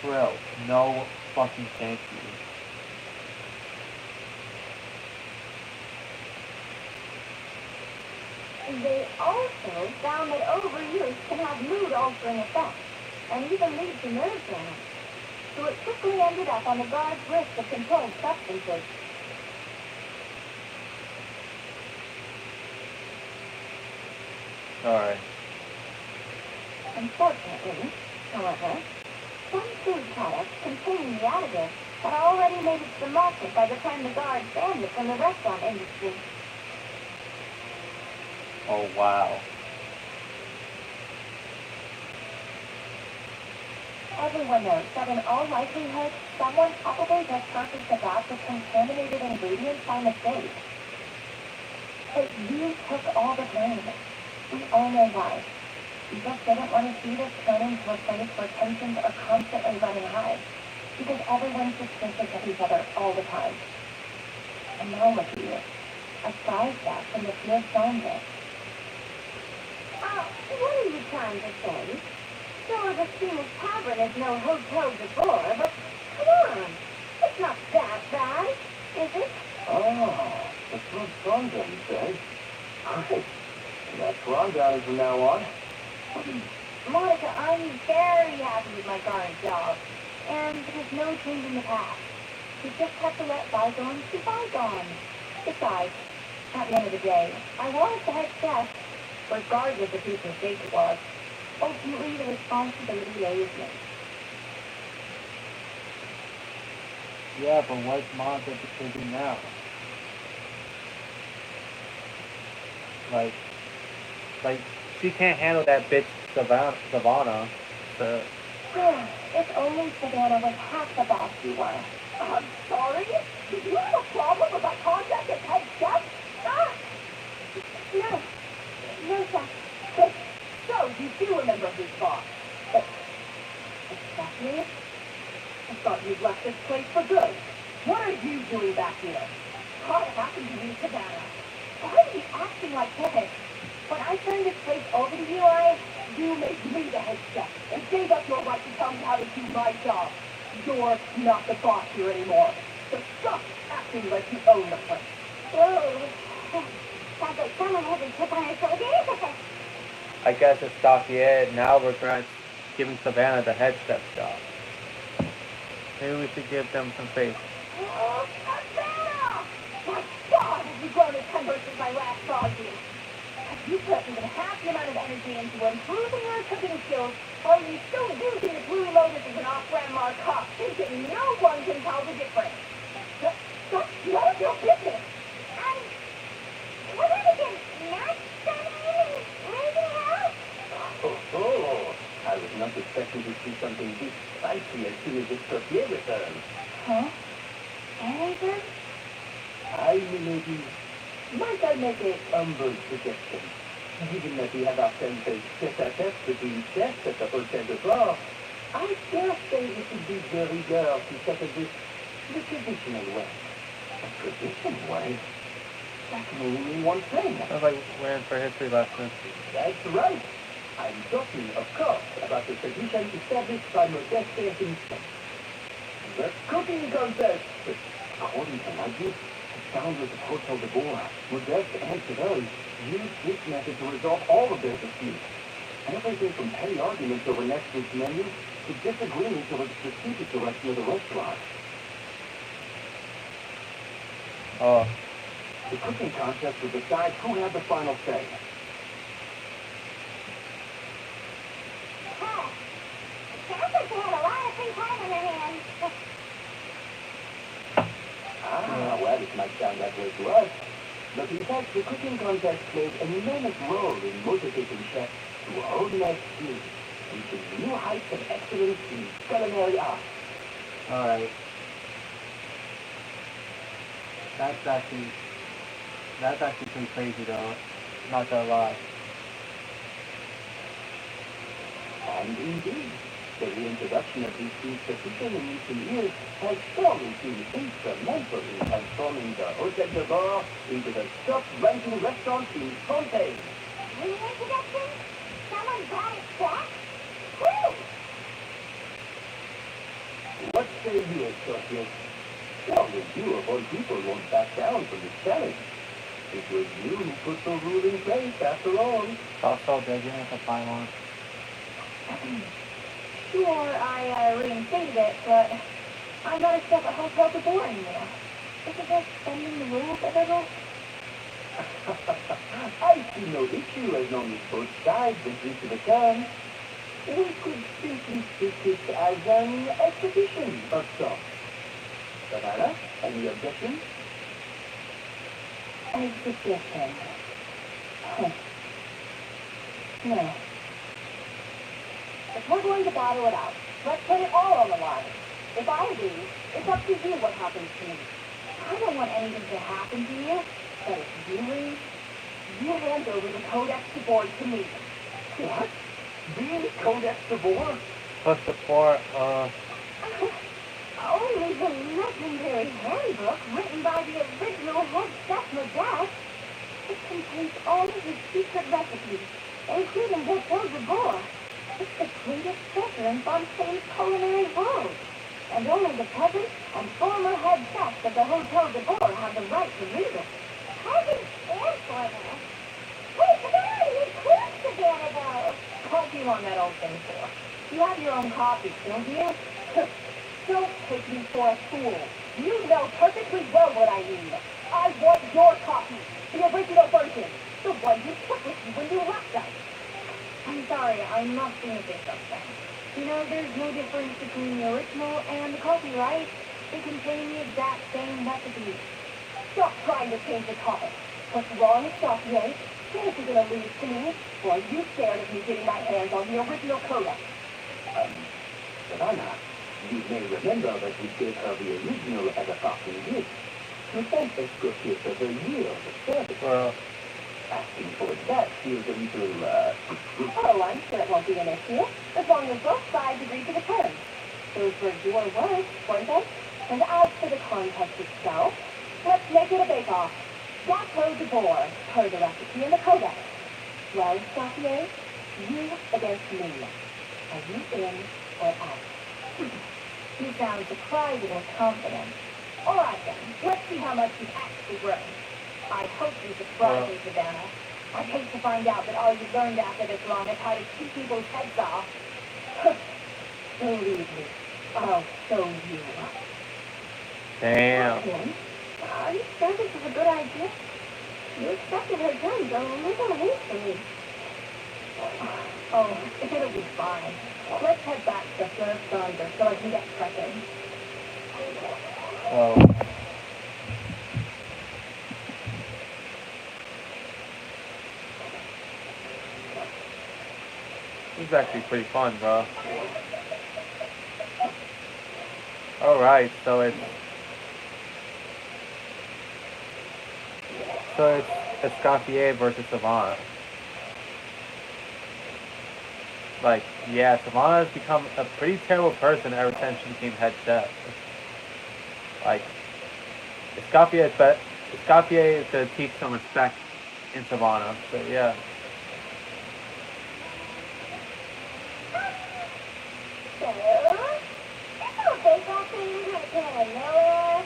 Bro, no fucking thank you. They also found that overuse can have mood-altering effects, and even lead to nerve damage. So it quickly ended up on the guard's list of controlled substances. Alright. Unfortunately, however, some food products containing the additive had already made it to the market by the time the guards banned it from the restaurant industry. Oh wow. Everyone knows that in all likelihood, someone probably just purchased the batch with contaminated ingredients by mistake. But you took all the blame. We all know why. You just didn't want to see this turn into a place where tensions are constantly running high. Because everyone's suspicious of each other all the time. And now look at you. A side step from the pure soundness. What are you trying to say? Sure, the Phoenix Tavern is no hotel before, but come on. It's not that bad, is it? Oh, the food rundown, you say? Great. And that's rundown from now on. Monica, I'm very happy with my current job. And there's no change in the past. We just have to let bygones be bygones. Besides, at the end of the day, I was the head chef, regardless of whose mistake it was. Ultimately, the responsibility lay with me. Yeah, but what's Monica to do now? Like, she can't handle that bitch Savannah. So, If only Savannah was half the boss you were. I'm sorry? Did you have a problem with my contact as head chef? Ah! No. No, chef. So, you do remember who's boss. But, exactly? I thought you'd left this place for good. What are you doing back here? What happened to you, Savannah? Why are you acting like this? When I turned this place over to you, you made me the head chef and gave up your right to tell me how to do my job. You're not the boss here anymore. So stop acting like you own the place. Oh, Sounds like someone has a chip on her shoulder. I guess it's Dossier. Now we're giving Savannah the head chef job. Maybe we should give them some faith. Oh, Savannah! My God, have you grown a ton since I last saw you? Have you put even half the amount of energy into improving your cooking skills, or are you still using the Blue Lotus as an off-brand markup, thinking no one can tell the difference? That's none of your business! What happened to not studying anything else? Oh, I was not expecting to see something this spicy as soon as this Sophia returns. Huh? Anything? Milady, might I make a humble suggestion? Given that we have our senses tête-à-tête between chefs at the Hotel de Bord, I dare say it would be very well to settle this the traditional way. A traditional way? That can only mean one thing. Sounds like we're in for history lesson. That's right. I'm talking, of course, about the tradition established by Modeste himself. The cooking contest. According to legend, the founders of Hotel de Bois, Modeste and Severi, used this method to resolve all of their disputes. Everything from petty arguments over next week's menu to disagreements over the strategic direction of the restaurant. Oh, The cooking contest would decide who had the final say. Huh. Sounds like they had a lot of free time on their hands. Well, it might sound that way to us. But in fact, the cooking contest played an enormous role in motivating chefs to hone their skills, reaching new heights of excellence in culinary art. alright. That's actually pretty crazy though. Not gonna lie. And indeed, the reintroduction of these foods tradition in recent years has surely been instrumental in transforming the Hotel de Bord into the top-ranking restaurant in Fontaine. Reintroduction? Someone brought it back? Woo! What say you, Associate? Surely you of all people won't back down from this challenge. It was you who put the rule in place, after all. Also, digging at the final. Sure, I reinstated it, but I'm not a chef at Hotel de Bois anymore. Isn't that bending the rules a little? I see no issue as long as both sides agree to the terms. We could simply treat it as an exhibition of sorts. Savannah, any objections? Exhibition. Huh. No. If we're going to battle it out, let's put it all on the line. If I lose, it's up to you what happens to me. I don't want anything to happen to you, but if you lose, you hand over the Codex de Board to me. What? The Codex de Bois? Plus support, Only the legendary handbook written by the original head chef Modeste. It contains all of his secret recipes, including Hotel de Bois. It's the greatest treasure in Fontaine's culinary world. And only the present and former head chefs of the Hotel de Bois have the right to read it. Present and former? Wait, but that already includes Savannah, though. What do you want that old thing for? You have your own copy, don't you? Don't take me for a fool. You know perfectly well what I mean. I want your copy. The original version. The one you took with you when you left us. I'm sorry, I must say something. You know, there's no difference between the original and the copyright. They contain the exact same recipes. Stop trying to change the topic. What's wrong with Dossier? Can't you gonna lose to me? Or are you scared of me getting my hands on the original codex? Savannah, you may remember that we gave her the original as a parting gift. To thank Escoffier for her years of service. well, Asking for it back feels a little, Oh, I'm sure it won't be an issue, as long as both sides agree to the terms. Those were your words, weren't they? And as for the contest itself, let's make it a bake-off. Gateau de Bois, per the recipe in the codex. Well, Dossier, you against me. Are you in or out? You sound surprisingly confident. All right, then. Let's see how much you've actually grown. I hope you surprise me, Savannah. I'd hate to find out that all you've learned after this long is how to keep people's heads off. Believe me, I'll show you. Damn. Catherine, are you sure this is a good idea? You accepted her terms a little hastily. Oh, it'll be fine. Let's head back to Fleur Saunders so I can get prepping. Oh. This is actually pretty fun, bro. Alright, so it's Escoffier versus Savannah. Like, yeah, Savannah has become a pretty terrible person ever since she became head chef. Like, Escoffier is gonna teach some respect in Savannah, so yeah. So, this whole bake-off thing kind of came out of nowhere.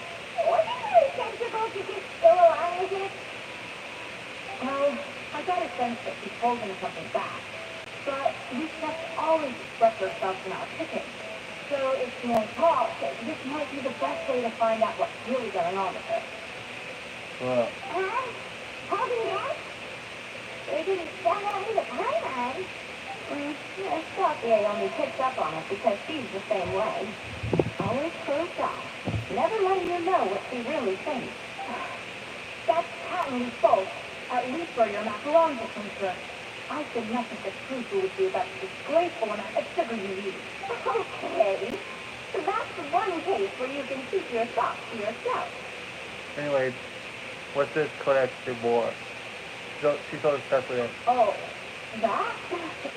Wasn't it really sensible to just go along with it? Well, I got a sense that she's holding something back. But we chefs always express ourselves in our cooking. So if she won't talk, this might be the best way to find out what's really going on with her. Well, Huh? Holding back? We didn't sell out the timeline. Scotia only picks up on it because she's the same way. Always closed off. Never letting you know what she really thinks. That's patently false, at least where your macarons are concerned. I said nothing but truth with you about the disgraceful amount of sugar you use. Okay. So that's the one case where you can keep your thoughts to yourself. anyway, what's this Codex de Boer? She's so obsessed with it. Oh, that?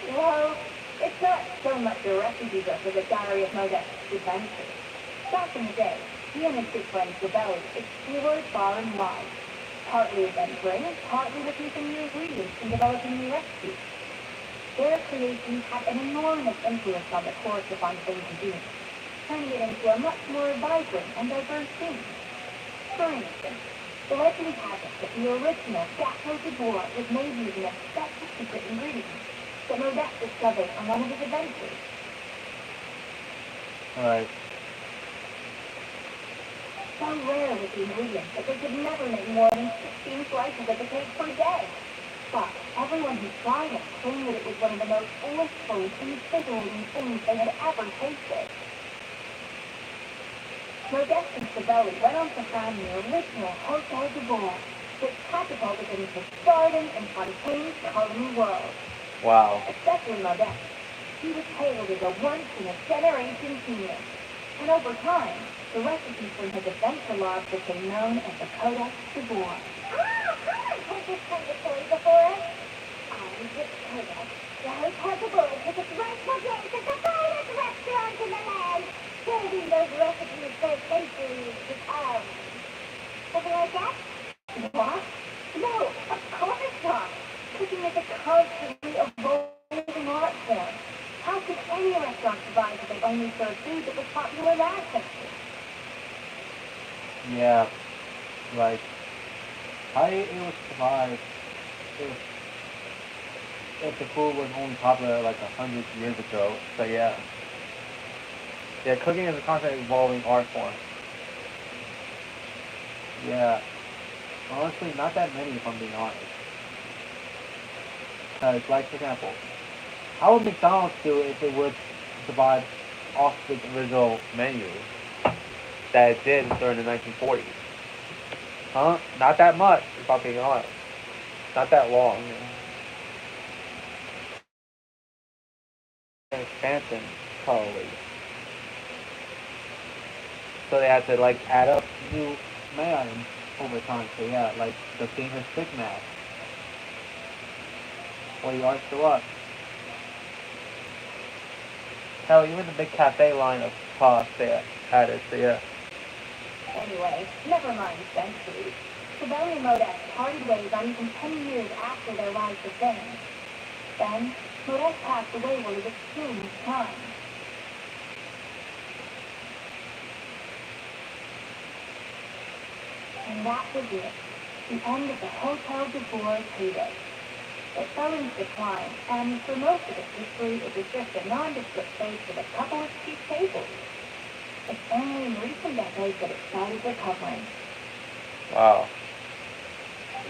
Well, it's not so much a recipe book as a diary of Modest's adventures. Back in the day, he and his good friend Gabelli explored far and wide, partly adventuring, partly looking for new ingredients and developing new recipes. Their creations had an enormous influence on the course of things and beings, turning it into a much more vibrant and diverse scene. For instance, the legend has it that the original Chateau de Bois was made using a special secret ingredient that Modeste discovered on one of his adventures. Alright. So rare was the ingredient that they could never make more than 16 slices of the cake per day. But everyone who tried it claimed that it was one of the most blissful and invigorating things they had ever tasted. Modeste and Sabelli went on to found the original Hotel de Bois that catapulted them into stardom in Fontaine's culinary world. Wow. Especially Modeste. He was hailed as a once-in-a-generation genius. And over time, the recipes from his adventure logs became known as the Codex de Bois. Ah, I've heard this kind of story before. This Codex, the Hotel de Bois took its rightful place as the finest restaurant in the land, serving those recipes for centuries to come. Something like that? What? No, of course not. Cooking is a constantly evolving art form. How could any restaurant survive if they only served food that was popular in that century? Yeah. Like, how it would survive if the food was only popular like 100 years ago. So yeah. Yeah, cooking is a constantly evolving art form. Yeah. Honestly, not that many if I'm being honest. Because, like, for example, how would McDonald's do if it would survive off the original menu that it did during the 1940s? Huh? Not that much, if I'm being honest. Not that long. Expansion, probably. So they had to, like, add up new menu items over time. So yeah, like the famous Big Mac. Or the Oyster Luck. Hell, even the big cafe line of pasta they added, so yeah. Anyway, never mind centuries. Sabelli and Modeste parted ways not even 10 years after their rise to fame. Then, Modeste passed away while he was still in his prime. And that was it. the end of the Hotel de Bois heyday. It fell into decline, and for most of its history, it was just a nondescript place with a couple of cheap tables. It's only in recent decades that it started recovering. Wow.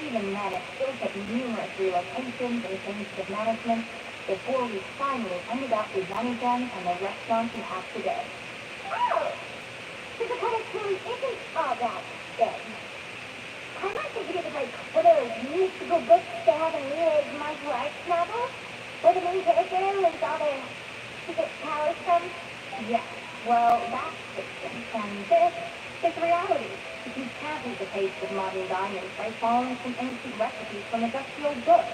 Even then, it still took numerous relocations and changes of management before we finally ended up with one of them and the restaurant we have today. Oh, so the kind of truly isn't all that then. I might think it was like one of those mystical books they have in Leah's martial arts novels, where the main character learns all their secret powers from. Yes, well, that's fiction, and this is reality. You can't beat the taste of modern diners by following some ancient recipes from a dusty old book.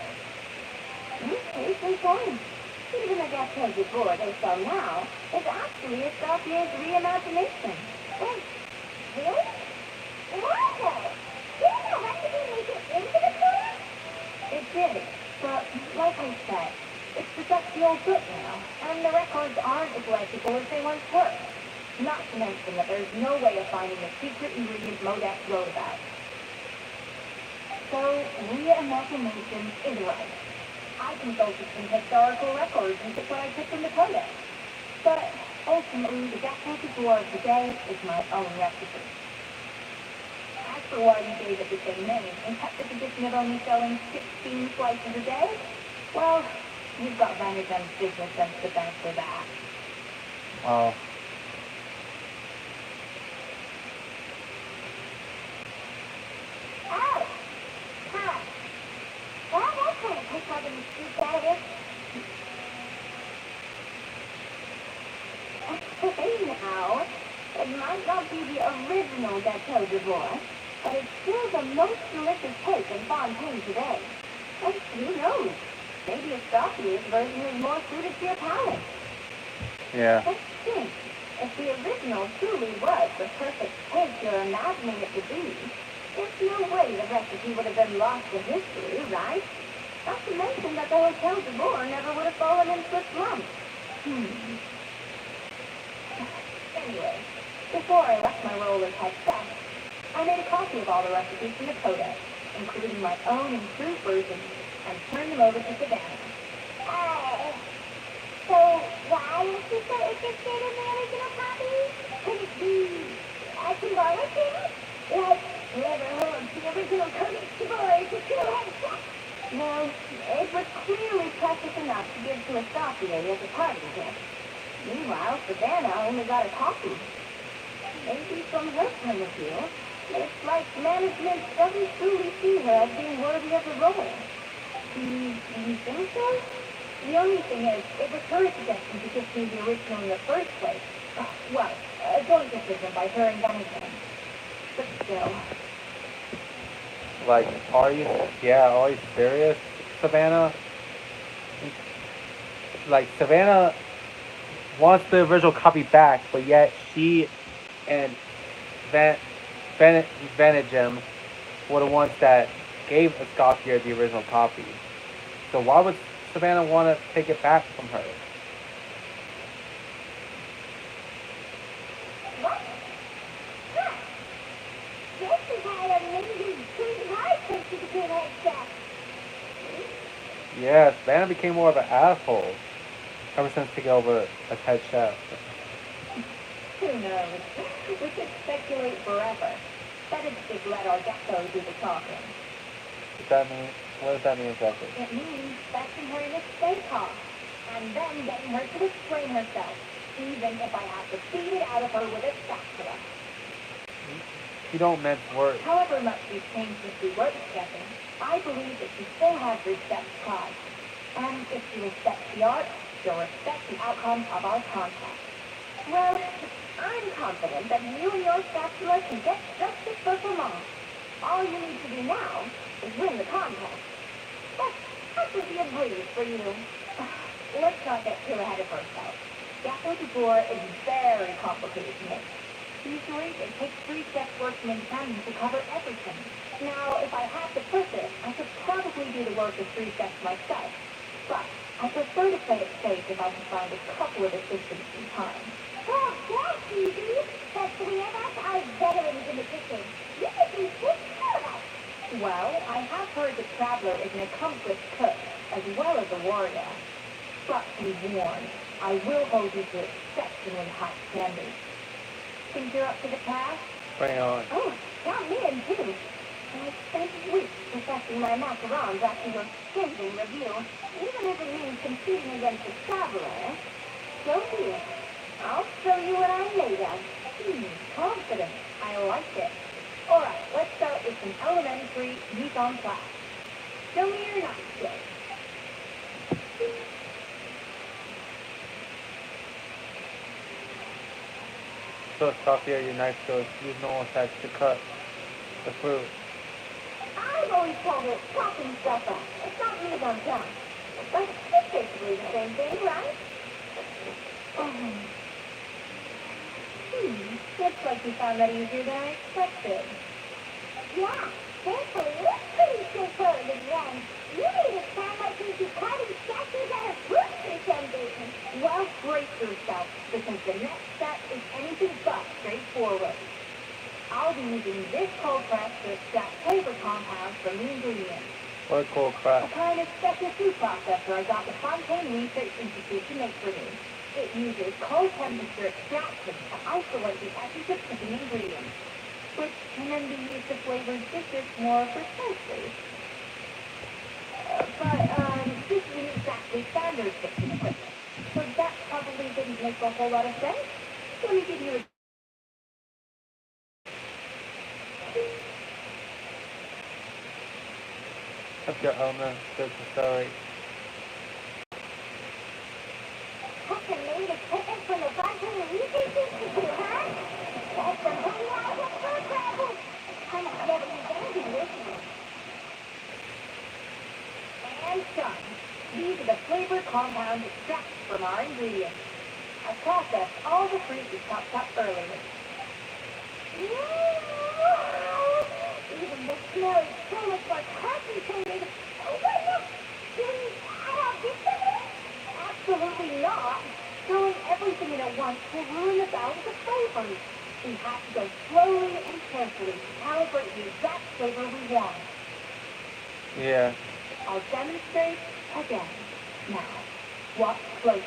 Case in point, even the Gâteau de Bois they sell now is actually Escoffier's reimagination. Wait, really? Wow! Didn't that recipe make it into the tour? It did, but like I said, it's the dusty old book now, and the records aren't as legible as they once were. Not to mention that there's no way of finding the secret ingredient Modex wrote about. So, reimagination is right. I consulted some historical records and took what I took from the codex. But ultimately, the Gâteau de Bois of today is my own recipe. As for why you gave it the same name and kept the tradition of only selling 16 slices a day, well, you've got Vandergum's business sense to thank for that. Wow. Oh, huh. Well, that kind of takes all the mystique out of it. Now, it might not be the original Gâteau de Bois, but it's still the most delicious cake in Fontaine today. And who knows? Maybe Escoffier's version is more suited to your palate. Yeah. But think, if the original truly was the perfect cake you're imagining it to be, there's no way the recipe would have been lost to history, right? Not to mention that the Hotel de Bois never would have fallen into a slump. Anyway, before I left my role as head chef, I made a copy of all the recipes from the codex, including my own improved versions, and turned them over to Savannah. So why is she so interested in the original copy? Could it be a symbolic thing? Like, whoever holds the original Codex de Bois is still head chef? Well, it was clearly precious enough to give to Escoffier as a parting gift. Meanwhile, Savannah only got a copy. Maybe from her point of view, it's like management doesn't truly see her as being worthy of the role. You think so? The only thing is, it was her suggestion to give me the original in the first place. Well, a joint decision by her and Dunnington. But still. Like, are you serious, Savannah? Like, Savannah wants the original copy back, but yet she and Vanagem were the ones that gave Escoffier the original copy. So why would Savannah want to take it back from her? What? Huh. This is how it made you pretty hard since you became head chef. Yeah, Savannah became more of an asshole ever since taking over as head chef. Who knows? We could speculate forever. Better to just let our gecko do the talking. What does that mean exactly? It means fetching her in a steakhouse, and then getting her to explain herself, even if I have to beat it out of her with a spatula. You don't mince words. However much we've changed since we were discussing, I believe that she still has respect pride. And if she respects the art, she'll respect the outcome of our contest. Well, I'm confident that you and your spatula can get justice for Vermont. All you need to do now is win the contest. That would be a breeze for you. Let's not get too ahead of ourselves. Gâteau de Bois is very complicated to make. Usually, it takes 3 chefs working in tandem to cover everything. Now, if I had to push it, I could probably do the work of 3 chefs myself. But I prefer to play it safe if I can find a couple of assistants in time. Oh, that's easy. The three of us are veterans in the kitchen. You could be 6 of us. Well, I have heard the Traveler is an accomplished cook, as well as a warrior. But be warned, I will hold you to exceptionally high standards. Think you're up to the task? Bring it on. Oh, count me in too. I spent weeks perfecting my macarons after your Genshin review, even if it means competing against a traveler. So be it. I'll show you what I'm made of. Confident. I like it. Alright, let's start with some elementary mise en place. Show me your knife skills. So stop here, your knife skills. Use normal attacks to cut the fruit. I've always called it chopping stuff up. It's not mise en place. But it's basically the same thing, right? Looks like you found that easier than I expected. Yeah, thankfully it was pretty straightforward in the end. You made it sound like we'd be carving statues out of fruit or something. Well, brace yourself, because the next step is anything but straightforward. I'll be using this cold press to extract flavor compounds from the ingredients. What a cool A crap. kind of special food processor I got the Fontaine Research Institute to make for me. It uses cold temperature extraction to isolate the essence of cooking ingredients, which can then be used to flavor dishes more precisely. This isn't exactly standard kitchen equipment, so that probably didn't make a whole lot of sense. Let me give you a Up your element to accelerate. Custom made equipment from the Fontaine Research Institute, huh? That's some pretty high-tech food travel. I'm not never using this one. and done. These are the flavor compounds extracted from our ingredients. I processed all the fruit we chopped up earlier. Wow! Even the smell is so much more concentrated. Oh, wait, look! Didn't I have this in it? Absolutely not. Throwing everything in at once will ruin the balance of flavors. We have to go slowly and carefully to calibrate the exact flavor we want. Yeah. I'll demonstrate again. Now, watch closely.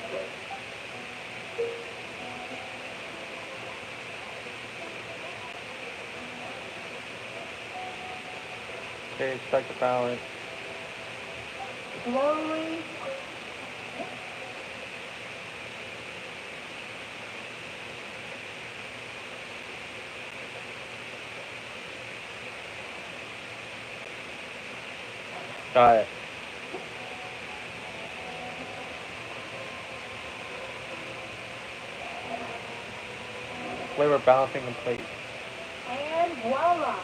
Okay, strike the balance. Slowly. Got it. Flavor balancing complete. And voila!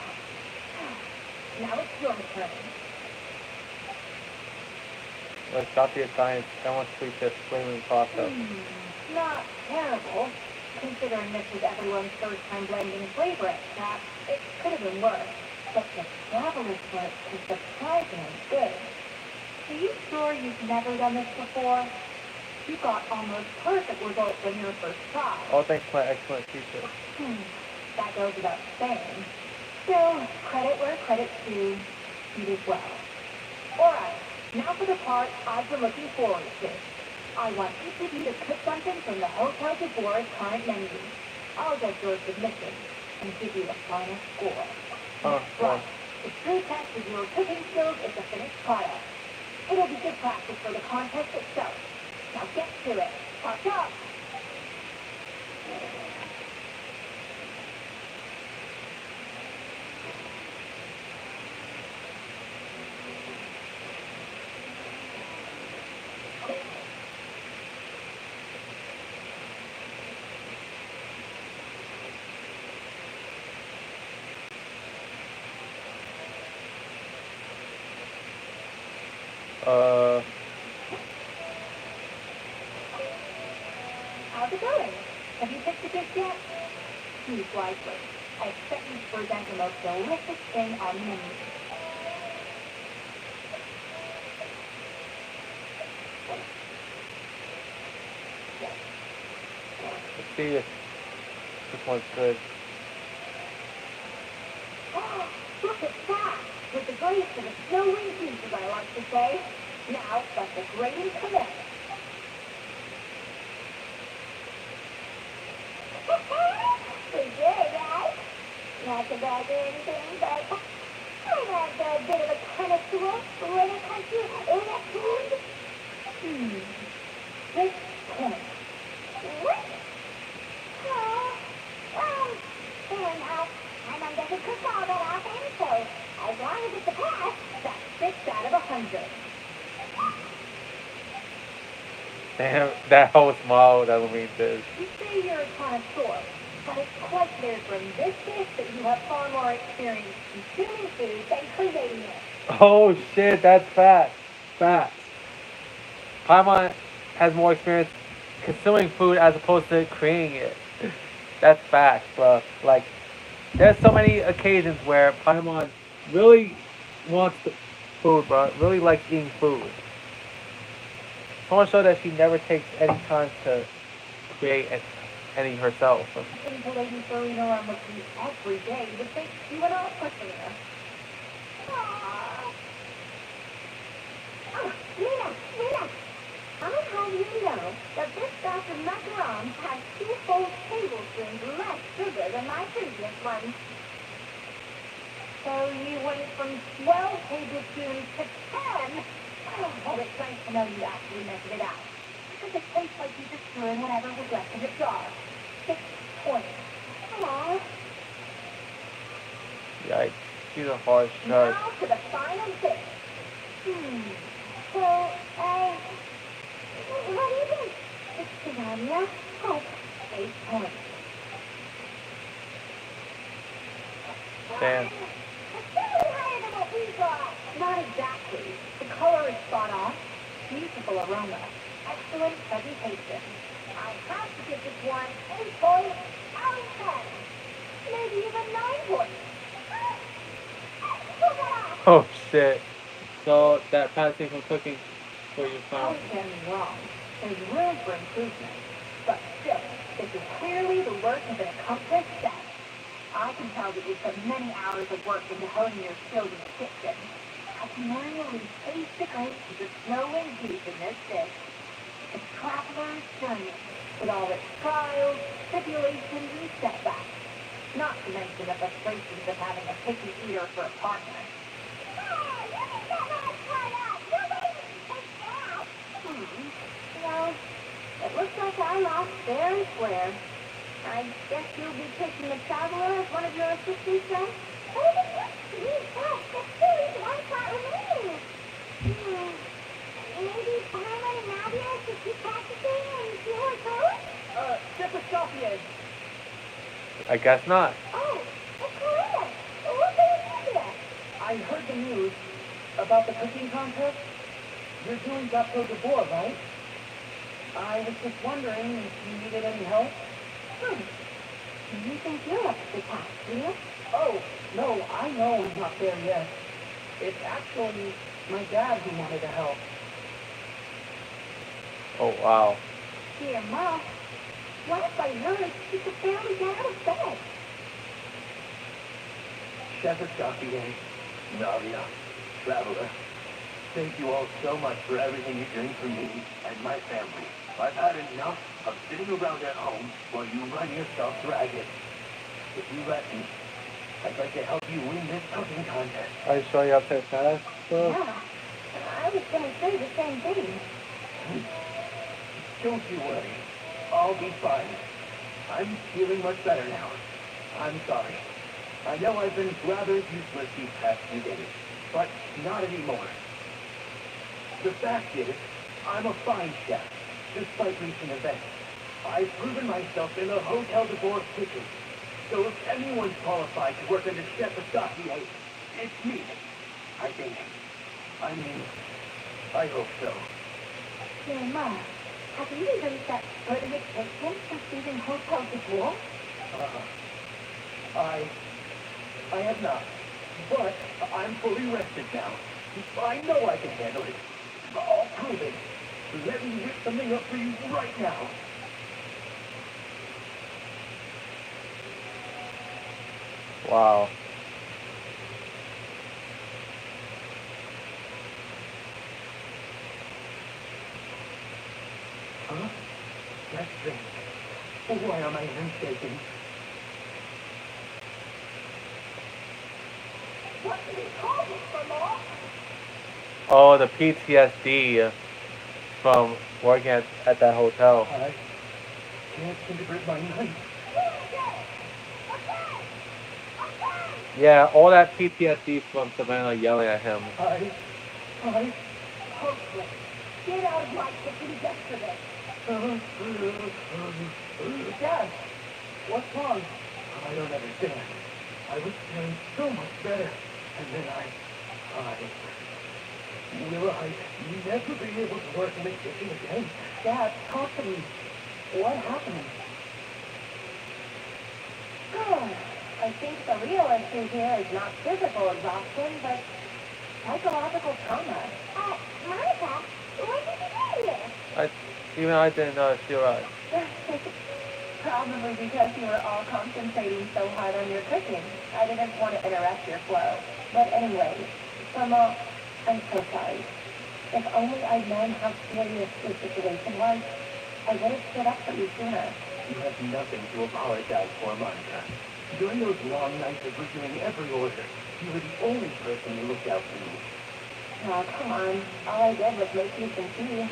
Now it's your turn. Let's stop your science. I want to tweak this flavoring process. Not terrible. Considering this was everyone's first time blending flavor extract, it could have been worse. But the traveler's work is surprisingly good. Are you sure you've never done this before? You got almost perfect results on your first try. All thanks to my excellent teacher. That goes without saying. Still, credit where credit's due. You did well. Alright, now for the part I've been looking forward to. I want each of you to cook something from the Hotel de Boer's current menu. I'll get your submission and give you a final score. Right. The true test of your cooking skills is the finished product. It'll be good practice for the contest itself. Now get to it. Watch out! How's it going? Have you picked a dish yet? Choose wisely. I expect you to present the most delicious thing on the menu. Let's see if this one's good. Look at that! With the Praise to the snow wing geese, as I like to say. Now, let the grading commence. Pretty good, right? Not to brag or anything, but I'm a bit of a connoisseur when it comes to internet food. 6 points. What? Oh, well, fair enough. My mom doesn't cook all that often, so as long as it's a pass, That's 6 out of 100. Damn, that whole smile doesn't mean this. You say you're a connoisseur, but it's quite clear from this dish that you have far more experience consuming food than creating it. Oh shit, that's facts. Facts. Paimon has more experience consuming food as opposed to creating it. That's facts, bro. Like, there's so many occasions where Paimon really wants the food, bro. Really likes eating food. So much so that she never takes any time to create any herself. Listening to Lady Farina on repeat every day would think you went off quickly. Aww. Oh, Nina, I'll have you know that this batch of macarons has 2 full tablespoons less sugar than my previous ones. So you went from 12 tablespoons to 10? Oh, it's nice to know you actually measured it out. Because it tastes like you just threw in whatever was left in the jar. 6 points. Aww. Yikes. She's a harsh judge. Now to the final bit. So, what do you think? It's lasagna. Oh, 8 points. Damn. it's still higher than what we thought. Not exactly. The color is spot on. Beautiful aroma. Excellent presentation. I have to give this one 8 points out of 10. Maybe even 9 points. Pull that off. Oh shit. So that passing from cooking for you found. Don't get me wrong. There's room for improvement. But still, this is clearly the work of an accomplished chef. I can tell that you put many hours of work into honing your skills in the kitchen. I can manually taste the grace of the snow and juice in this dish. The traveler's journey, with all its trials, tribulations, and setbacks. Not to mention the frustrations of having a picky eater for a partner. Well, it looks like I lost fair and square. I guess you'll be taking the traveler as one of your assistants then? That's silly. One spot remaining. Maybe Paimon and Nadia should keep practicing and see how it goes? Czechoslovakia. I guess not. Oh, it's Corinna. What's in Nadia? I heard the news about the cooking contest. You're doing Gato de Bois, right? I was just wondering if you needed any help. You think you're up to the task, do you? Oh, no, I know I'm not there yet. It's actually my dad who wanted to help. Oh wow. Dear Mom, what if I noticed you could barely get out of bed? Chef Escoffier, Nadia, Traveler, thank you all so much for everything you're doing for me and my family. I've had enough of sitting around at home while you run yourself ragged. If you let me, I'd like to help you win this cooking contest. Are you sure you have to pass? Yeah, I was going to say the same thing. Don't you worry. I'll be fine. I'm feeling much better now. I'm sorry. I know I've been rather useless these past few days, but not anymore. The fact is, I'm a fine chef, despite recent events. I've proven myself in the Hotel de Bois kitchen. So if anyone's qualified to work under Chef Escoffier, it's me. I think. I mean, I hope so. Dear Mom, have you even set foot in the kitchen since leaving Hotel de Bois? I have not. But I'm fully rested now. I know I can handle it. I'll prove it. Let me whip something up for you right now. Wow. Huh? That's strange. Why are my hands shaking? What did he call me, Grandma? Oh, the PTSD from working at that hotel. I can't seem to grip my knife. Yeah, all that PTSD from Savannah yelling at him. I... Hopeless. Get out of my kitchen yesterday. Dad, what's wrong? I don't understand. I was feeling so much better. And then will I never be able to work in the kitchen again? Dad, talk to me. What happened? I think the real issue here is not physical exhaustion, but psychological trauma. Monica, when did you get here? Even I didn't know she was. Probably because you were all concentrating so hard on your cooking. I didn't want to interrupt your flow. But anyway, Grandma, I'm so sorry. If only I'd known how serious this situation was, I would have stood up for you sooner. You have nothing to apologize for, Monica. During those long nights of reviewing every order, you were the only person who looked out for me. Oh, come on. All I did was make you some tea.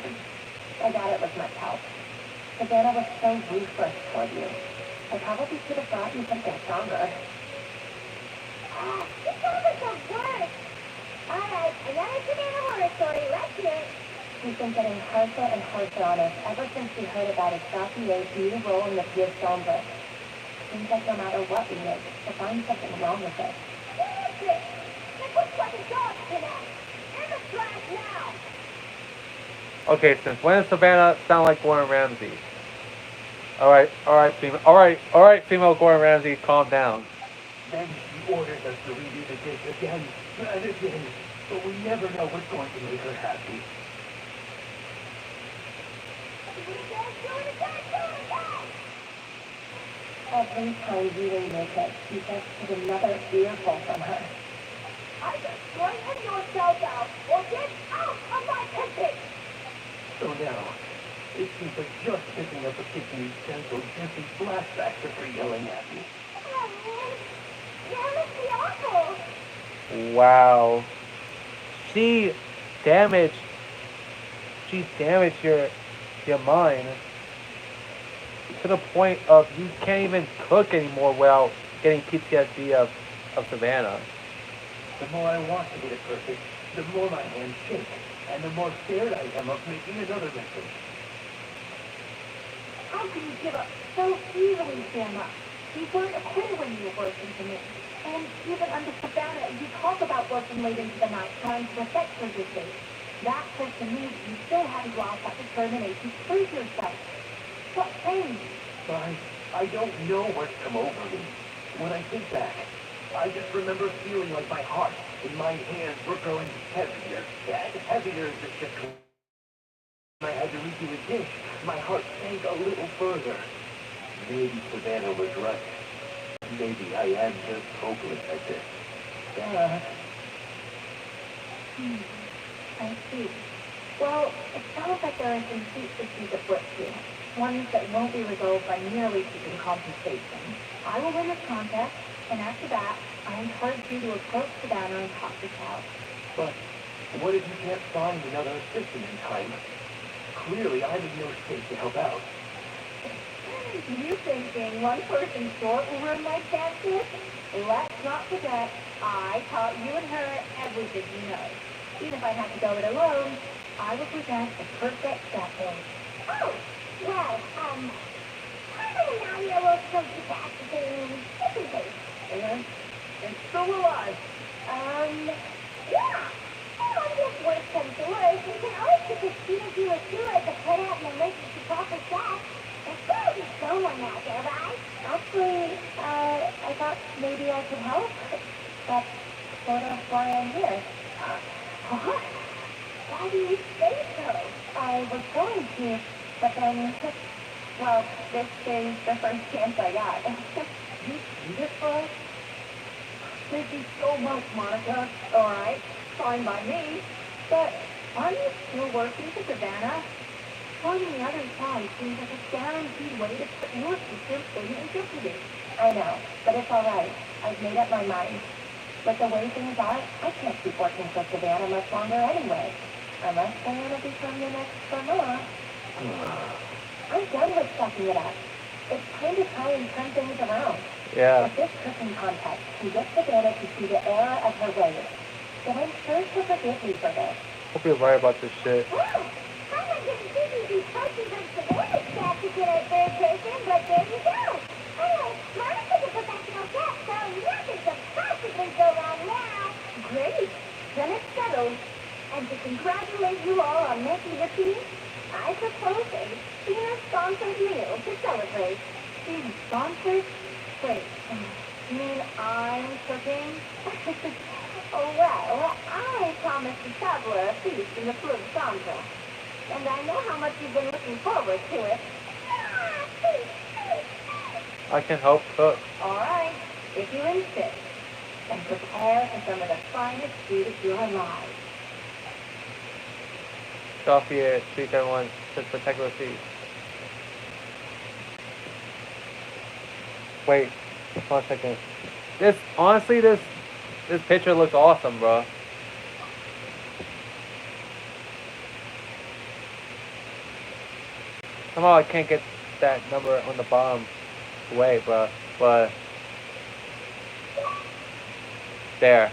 I doubt it was much help. Savannah was so ruthless toward you. I probably should have brought you something stronger. This sounds so good. All right, another Savannah horror story. Let's hear it. She's been getting harsher and harsher on us ever since we heard about his Gautier's new role in the Pierce genre. Seems like no matter what we make, we'll find something wrong with it. What is this? It looks like a dog tonight. In the trash now. Okay, since when does Savannah sound like Gordon Ramsay? Female Gordon Ramsay, calm down. Then she orders us to redo the dish again and again, but we never know what's going to make her happy. Every time you remake it, you just get another earful from her. Either straighten yourself out or get out of my kitchen. So now, it seems like just picking up a kitchen utensil gives me flashbacks of her yelling at me. Oh, that must be awful. Wow. She damaged your mind to the point of you can't even cook anymore without getting PTSD of Savannah. The more I want to get it perfect, the more my hands shake, and the more scared I am of making another mistake. How can you give up so easily, Gemma? You weren't a quitter when you were working for me. And even under Savannah, you talk about working late into the night trying to perfect your dictate. That says to me you still haven't lost that determination to prove yourself. What changed? I don't know what's come over me. When I think back, I just remember feeling like my heart and my hands were growing heavier and heavier as the shift went. When I had to redo a dish, my heart sank a little further. Maybe Savannah was right. Maybe I am just hopeless at this. I see. Well, it sounds like there are some deep issues at work here. Ones that won't be resolved by merely seeking compensation. I will win this contest, and after that, I encourage you to approach Savannah and talk this out. But what if you can't find another assistant in time? Clearly, I'm in no state to help out. You thinking one person short will ruin my chances? Let's not forget, I taught you and her everything you know. Even if I have to go it alone, I will present the perfect scaffold. Oh, well, I'm a 9-year-old sociopath chicken bake. And so will I. Yeah. Oh, I'm just worse comes to worse. You can always get the student you a tour to put out an emergency call for staff. There's gotta be someone out there, right? Actually, I thought maybe I could help. That's sort of why I'm here. What? Why do you say so? I was going to, but then, well, this is the first chance I got. You see this, bro? Thank you so much, Monica. All right, fine by me. But aren't you still working for Savannah? Joining the other side seems like a guaranteed way to put your sister in jeopardy. I know, but it's all right. I've made up my mind. But the way things are, I can't keep working for Savannah much longer anyway. Unless they want to become the next Vermont. I'm done with sucking it up. It's time to try and turn things around. Yeah. If this cooking contest can get Savannah to see the error of her ways, then I'm sure she'll forgive me for this. Hope you're right about this shit. Well, I'm not getting busy these coaches and Savannah's staff to get our third person, but there you go. Anyway, Mama's a professional chef, so nothing could possibly go wrong now. Great. Then it's settled. And to congratulate you all on making your team, I propose a Tina-sponsored meal to celebrate. Being sponsored? Wait, you mean I'm cooking? Oh, well, I promised the traveler a feast in the Flug Sandra. And I know how much you've been looking forward to it. I can help cook. All right, if you insist. And prepare for some of the finest food of your lives. Coffee at 371 says protect receipt. Wait, 1 second. Honestly, this picture looks awesome, bro. Somehow I can't get that number on the bottom away, bro. But there.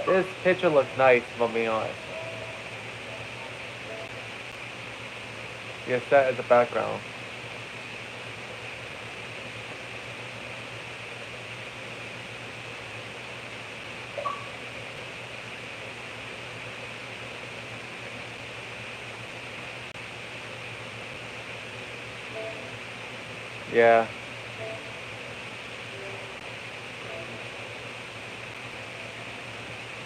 This picture looks nice, if I'm being honest. You're set as a background. Yeah.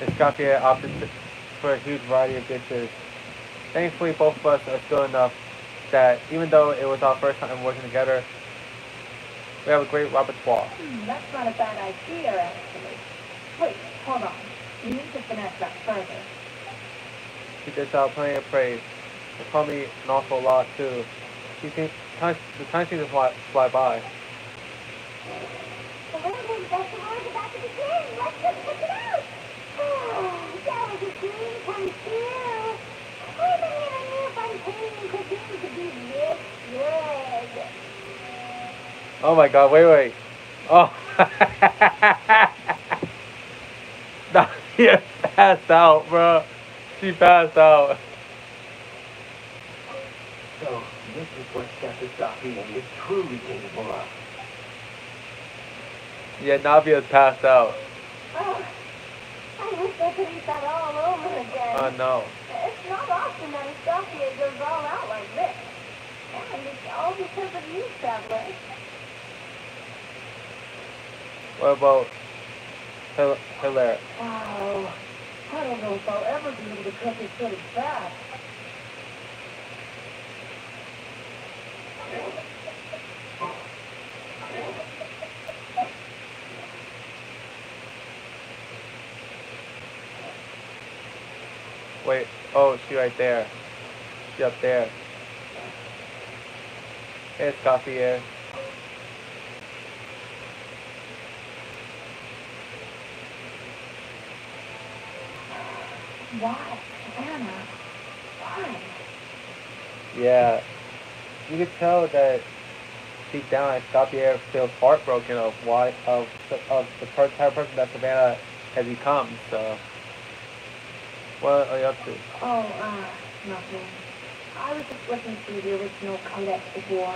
Escoffier opted for a huge variety of dishes. Thankfully, both of us are still enough that even though it was our first time working together, we have a great repertoire. That's not a bad idea, actually. Wait, hold on. You need to finesse that further. He dished out plenty of praise. They called me an awful lot, too. The time seemed to fly by. The Rainbow Festival is about to begin. Let's just check it out. Oh, that was a dream come true. I never knew Fontaine cooking could be this good. Oh my god, wait. Oh. She passed out, bro. She passed out. So, this is what Chef Isapi is truly capable of. Yeah, Navia's passed out. Oh, I wish I could eat that all over again. Oh no. It's not often that Escoffier goes all out like this. And it's all because of you, Traveler. What about Hilaire? Wow. I don't know if I'll ever be able to cook as good as that. Wait, oh, she right there. She up there. Here's coffee here. Why, Anna? Why? Yeah. You could tell that deep down Escoffier feels heartbroken of the type of person that Savannah has become, so what are you up to? Oh, nothing. I was just looking through the original Codex of War.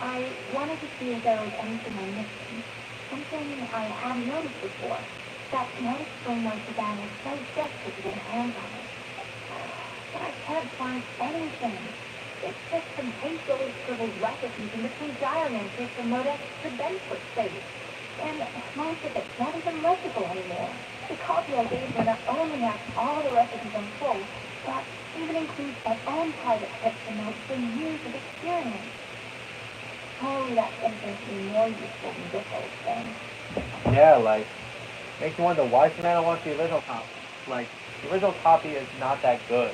I wanted to see if there was anything I'm missing. Something I hadn't noticed before. That might explain why Savannah is so desperate to get her hands on it. But I can't find anything. It's just some hastily scribbled recipes in between diary entries from Modex to Benfoot State. And most of it's not even legible anymore. The copy I gave her not only has all the recipes in full, but even includes my own private tips and notes from years of experience. Surely that's infinitely more useful than this old thing. Yeah, like Makes you wonder why Savannah wants the original copy. Like, the original copy is not that good.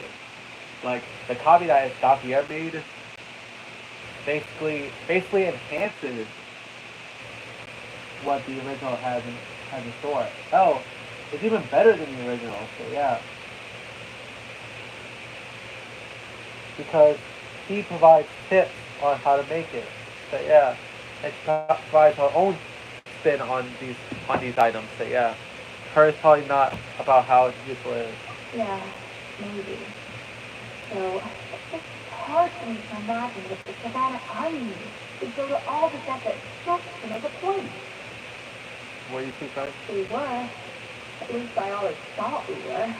Like, the copy that Escoffier made basically enhances what the original has in store. Oh, it's even better than the original, so yeah. Because he provides tips on how to make it. So yeah. And she provides her own spin on these items, so yeah. Hers probably not about how useful it is. Yeah, maybe. So, it's hard for me to imagine that the Savannah Army would go to all this effort just to make a point. What do you see, Frank? We were. At least I always thought we were.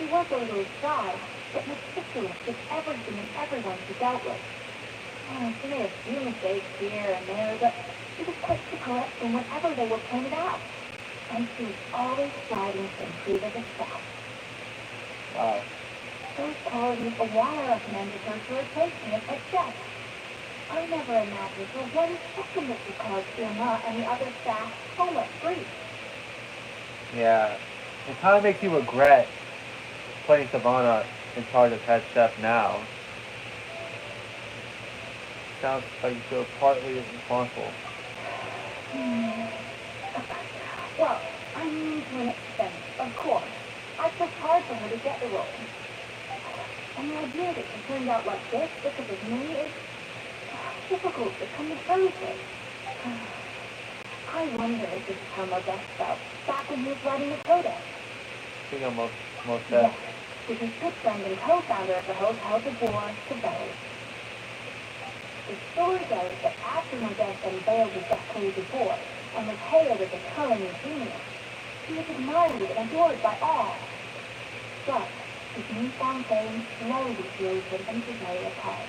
We were a little shy, but meticulous with everything and everyone she dealt with. She made a few mistakes here and there, but she was quick to correct them whenever they were pointed out. And she was always striving to improve as a staff. Wow. Those qualities are why I recommended her to replace me at chess. I never imagined for 1 second that she caused Fiona and the other staff so much grief. Yeah. It kind of makes you regret putting Savannah in charge of head chef now. Sounds like you feel partly responsible. Well, I mean to an extent, of course. I pushed hard for her to get the role. And the idea that she turned out like this because of me is difficult to come to terms with. I wonder if this is how Modeste felt back when he was writing the codex. I think I'm most Yes, with his good friend and co-founder of the Hotel de Bois, Sabelli. The story goes that after Modeste unveiled his Dr. de Bois and was hailed as a culinary genius, he was admired and adored by all. But his newfound fame slowly drove him into Maria Paz.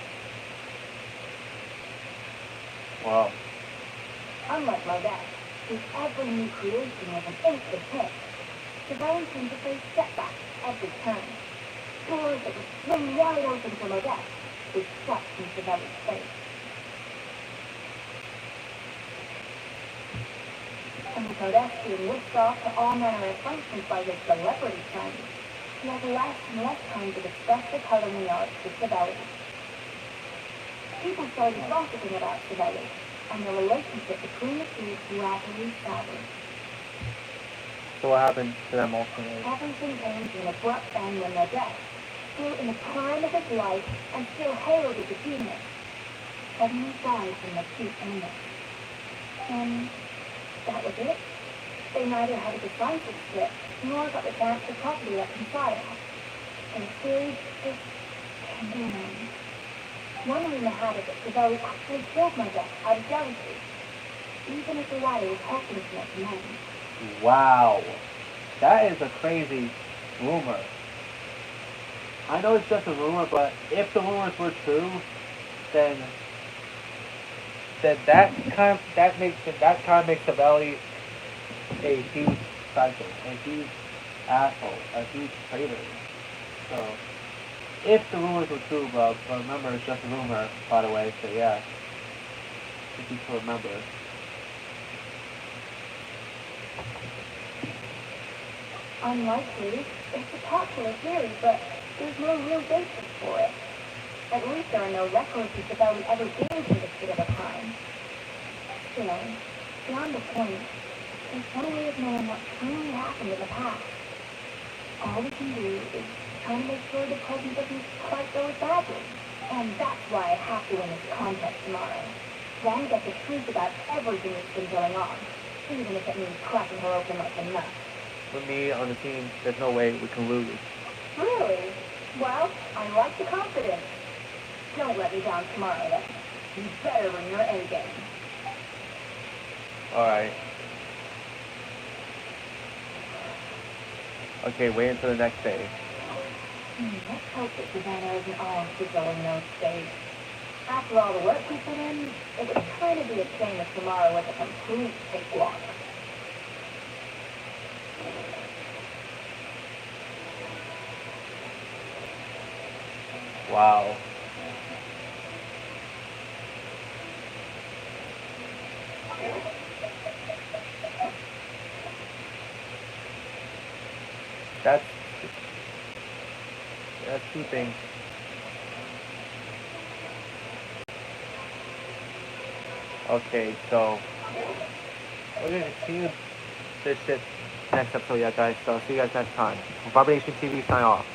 Wow. Unlike Modeste, whose every new creation was an instant hit, Sabelli seemed to face setbacks every turn. Doors that would swing wide open for Modeste would shut in Sabelli's face. And with Modeste being whisked off to all manner of functions by his celebrity friends, he had less and less time to discuss the culinary arts with Sabelli. People started gossiping about Sabelli, and the relationship between the two rapidly soured. So what happened to them ultimately? Everything came to an abrupt end when Modeste, still in the prime of his life and still hailed as a genius, suddenly died from acute illness. And that was it. They neither had a decisive split, nor got the chance to properly reconcile. Instead, just came to an end. One rumor had it that Sabelli actually killed Modeste out of jealousy, even if the latter was helping to make amends. Wow. That is a crazy rumor. I know it's just a rumor, but if the rumors were true, then that kind of makes Savelli a huge psycho, a huge asshole, a huge traitor. So if the rumors were true, but remember it's just a rumor, by the way, so yeah. If you can remember. Unlikely. It's a popular theory, but there's no real basis for it. At least there are no records of Sabelli ever being convicted of a crime. Still, beyond the point, there's no way of knowing what truly happened in the past. All we can do is try to make sure the present doesn't quite go as badly. And that's why I have to win this contest tomorrow. Then get the truth about everything that's been going on, even if it means cracking her open like a nut. With me on the team, there's no way we can lose. Really? Well, I like the confidence. Don't let me down tomorrow, then. You better bring your A game. Alright. Okay, wait until the next day. Let's hope that Savannah isn't all sizzle in those days. After all the work we put in, it would kind of be a shame if tomorrow was a complete cakewalk. Wow. That's two things. Okay, so we're gonna continue this shit next episode, yeah, guys. So see you guys next time. Barbie Nation TV sign off.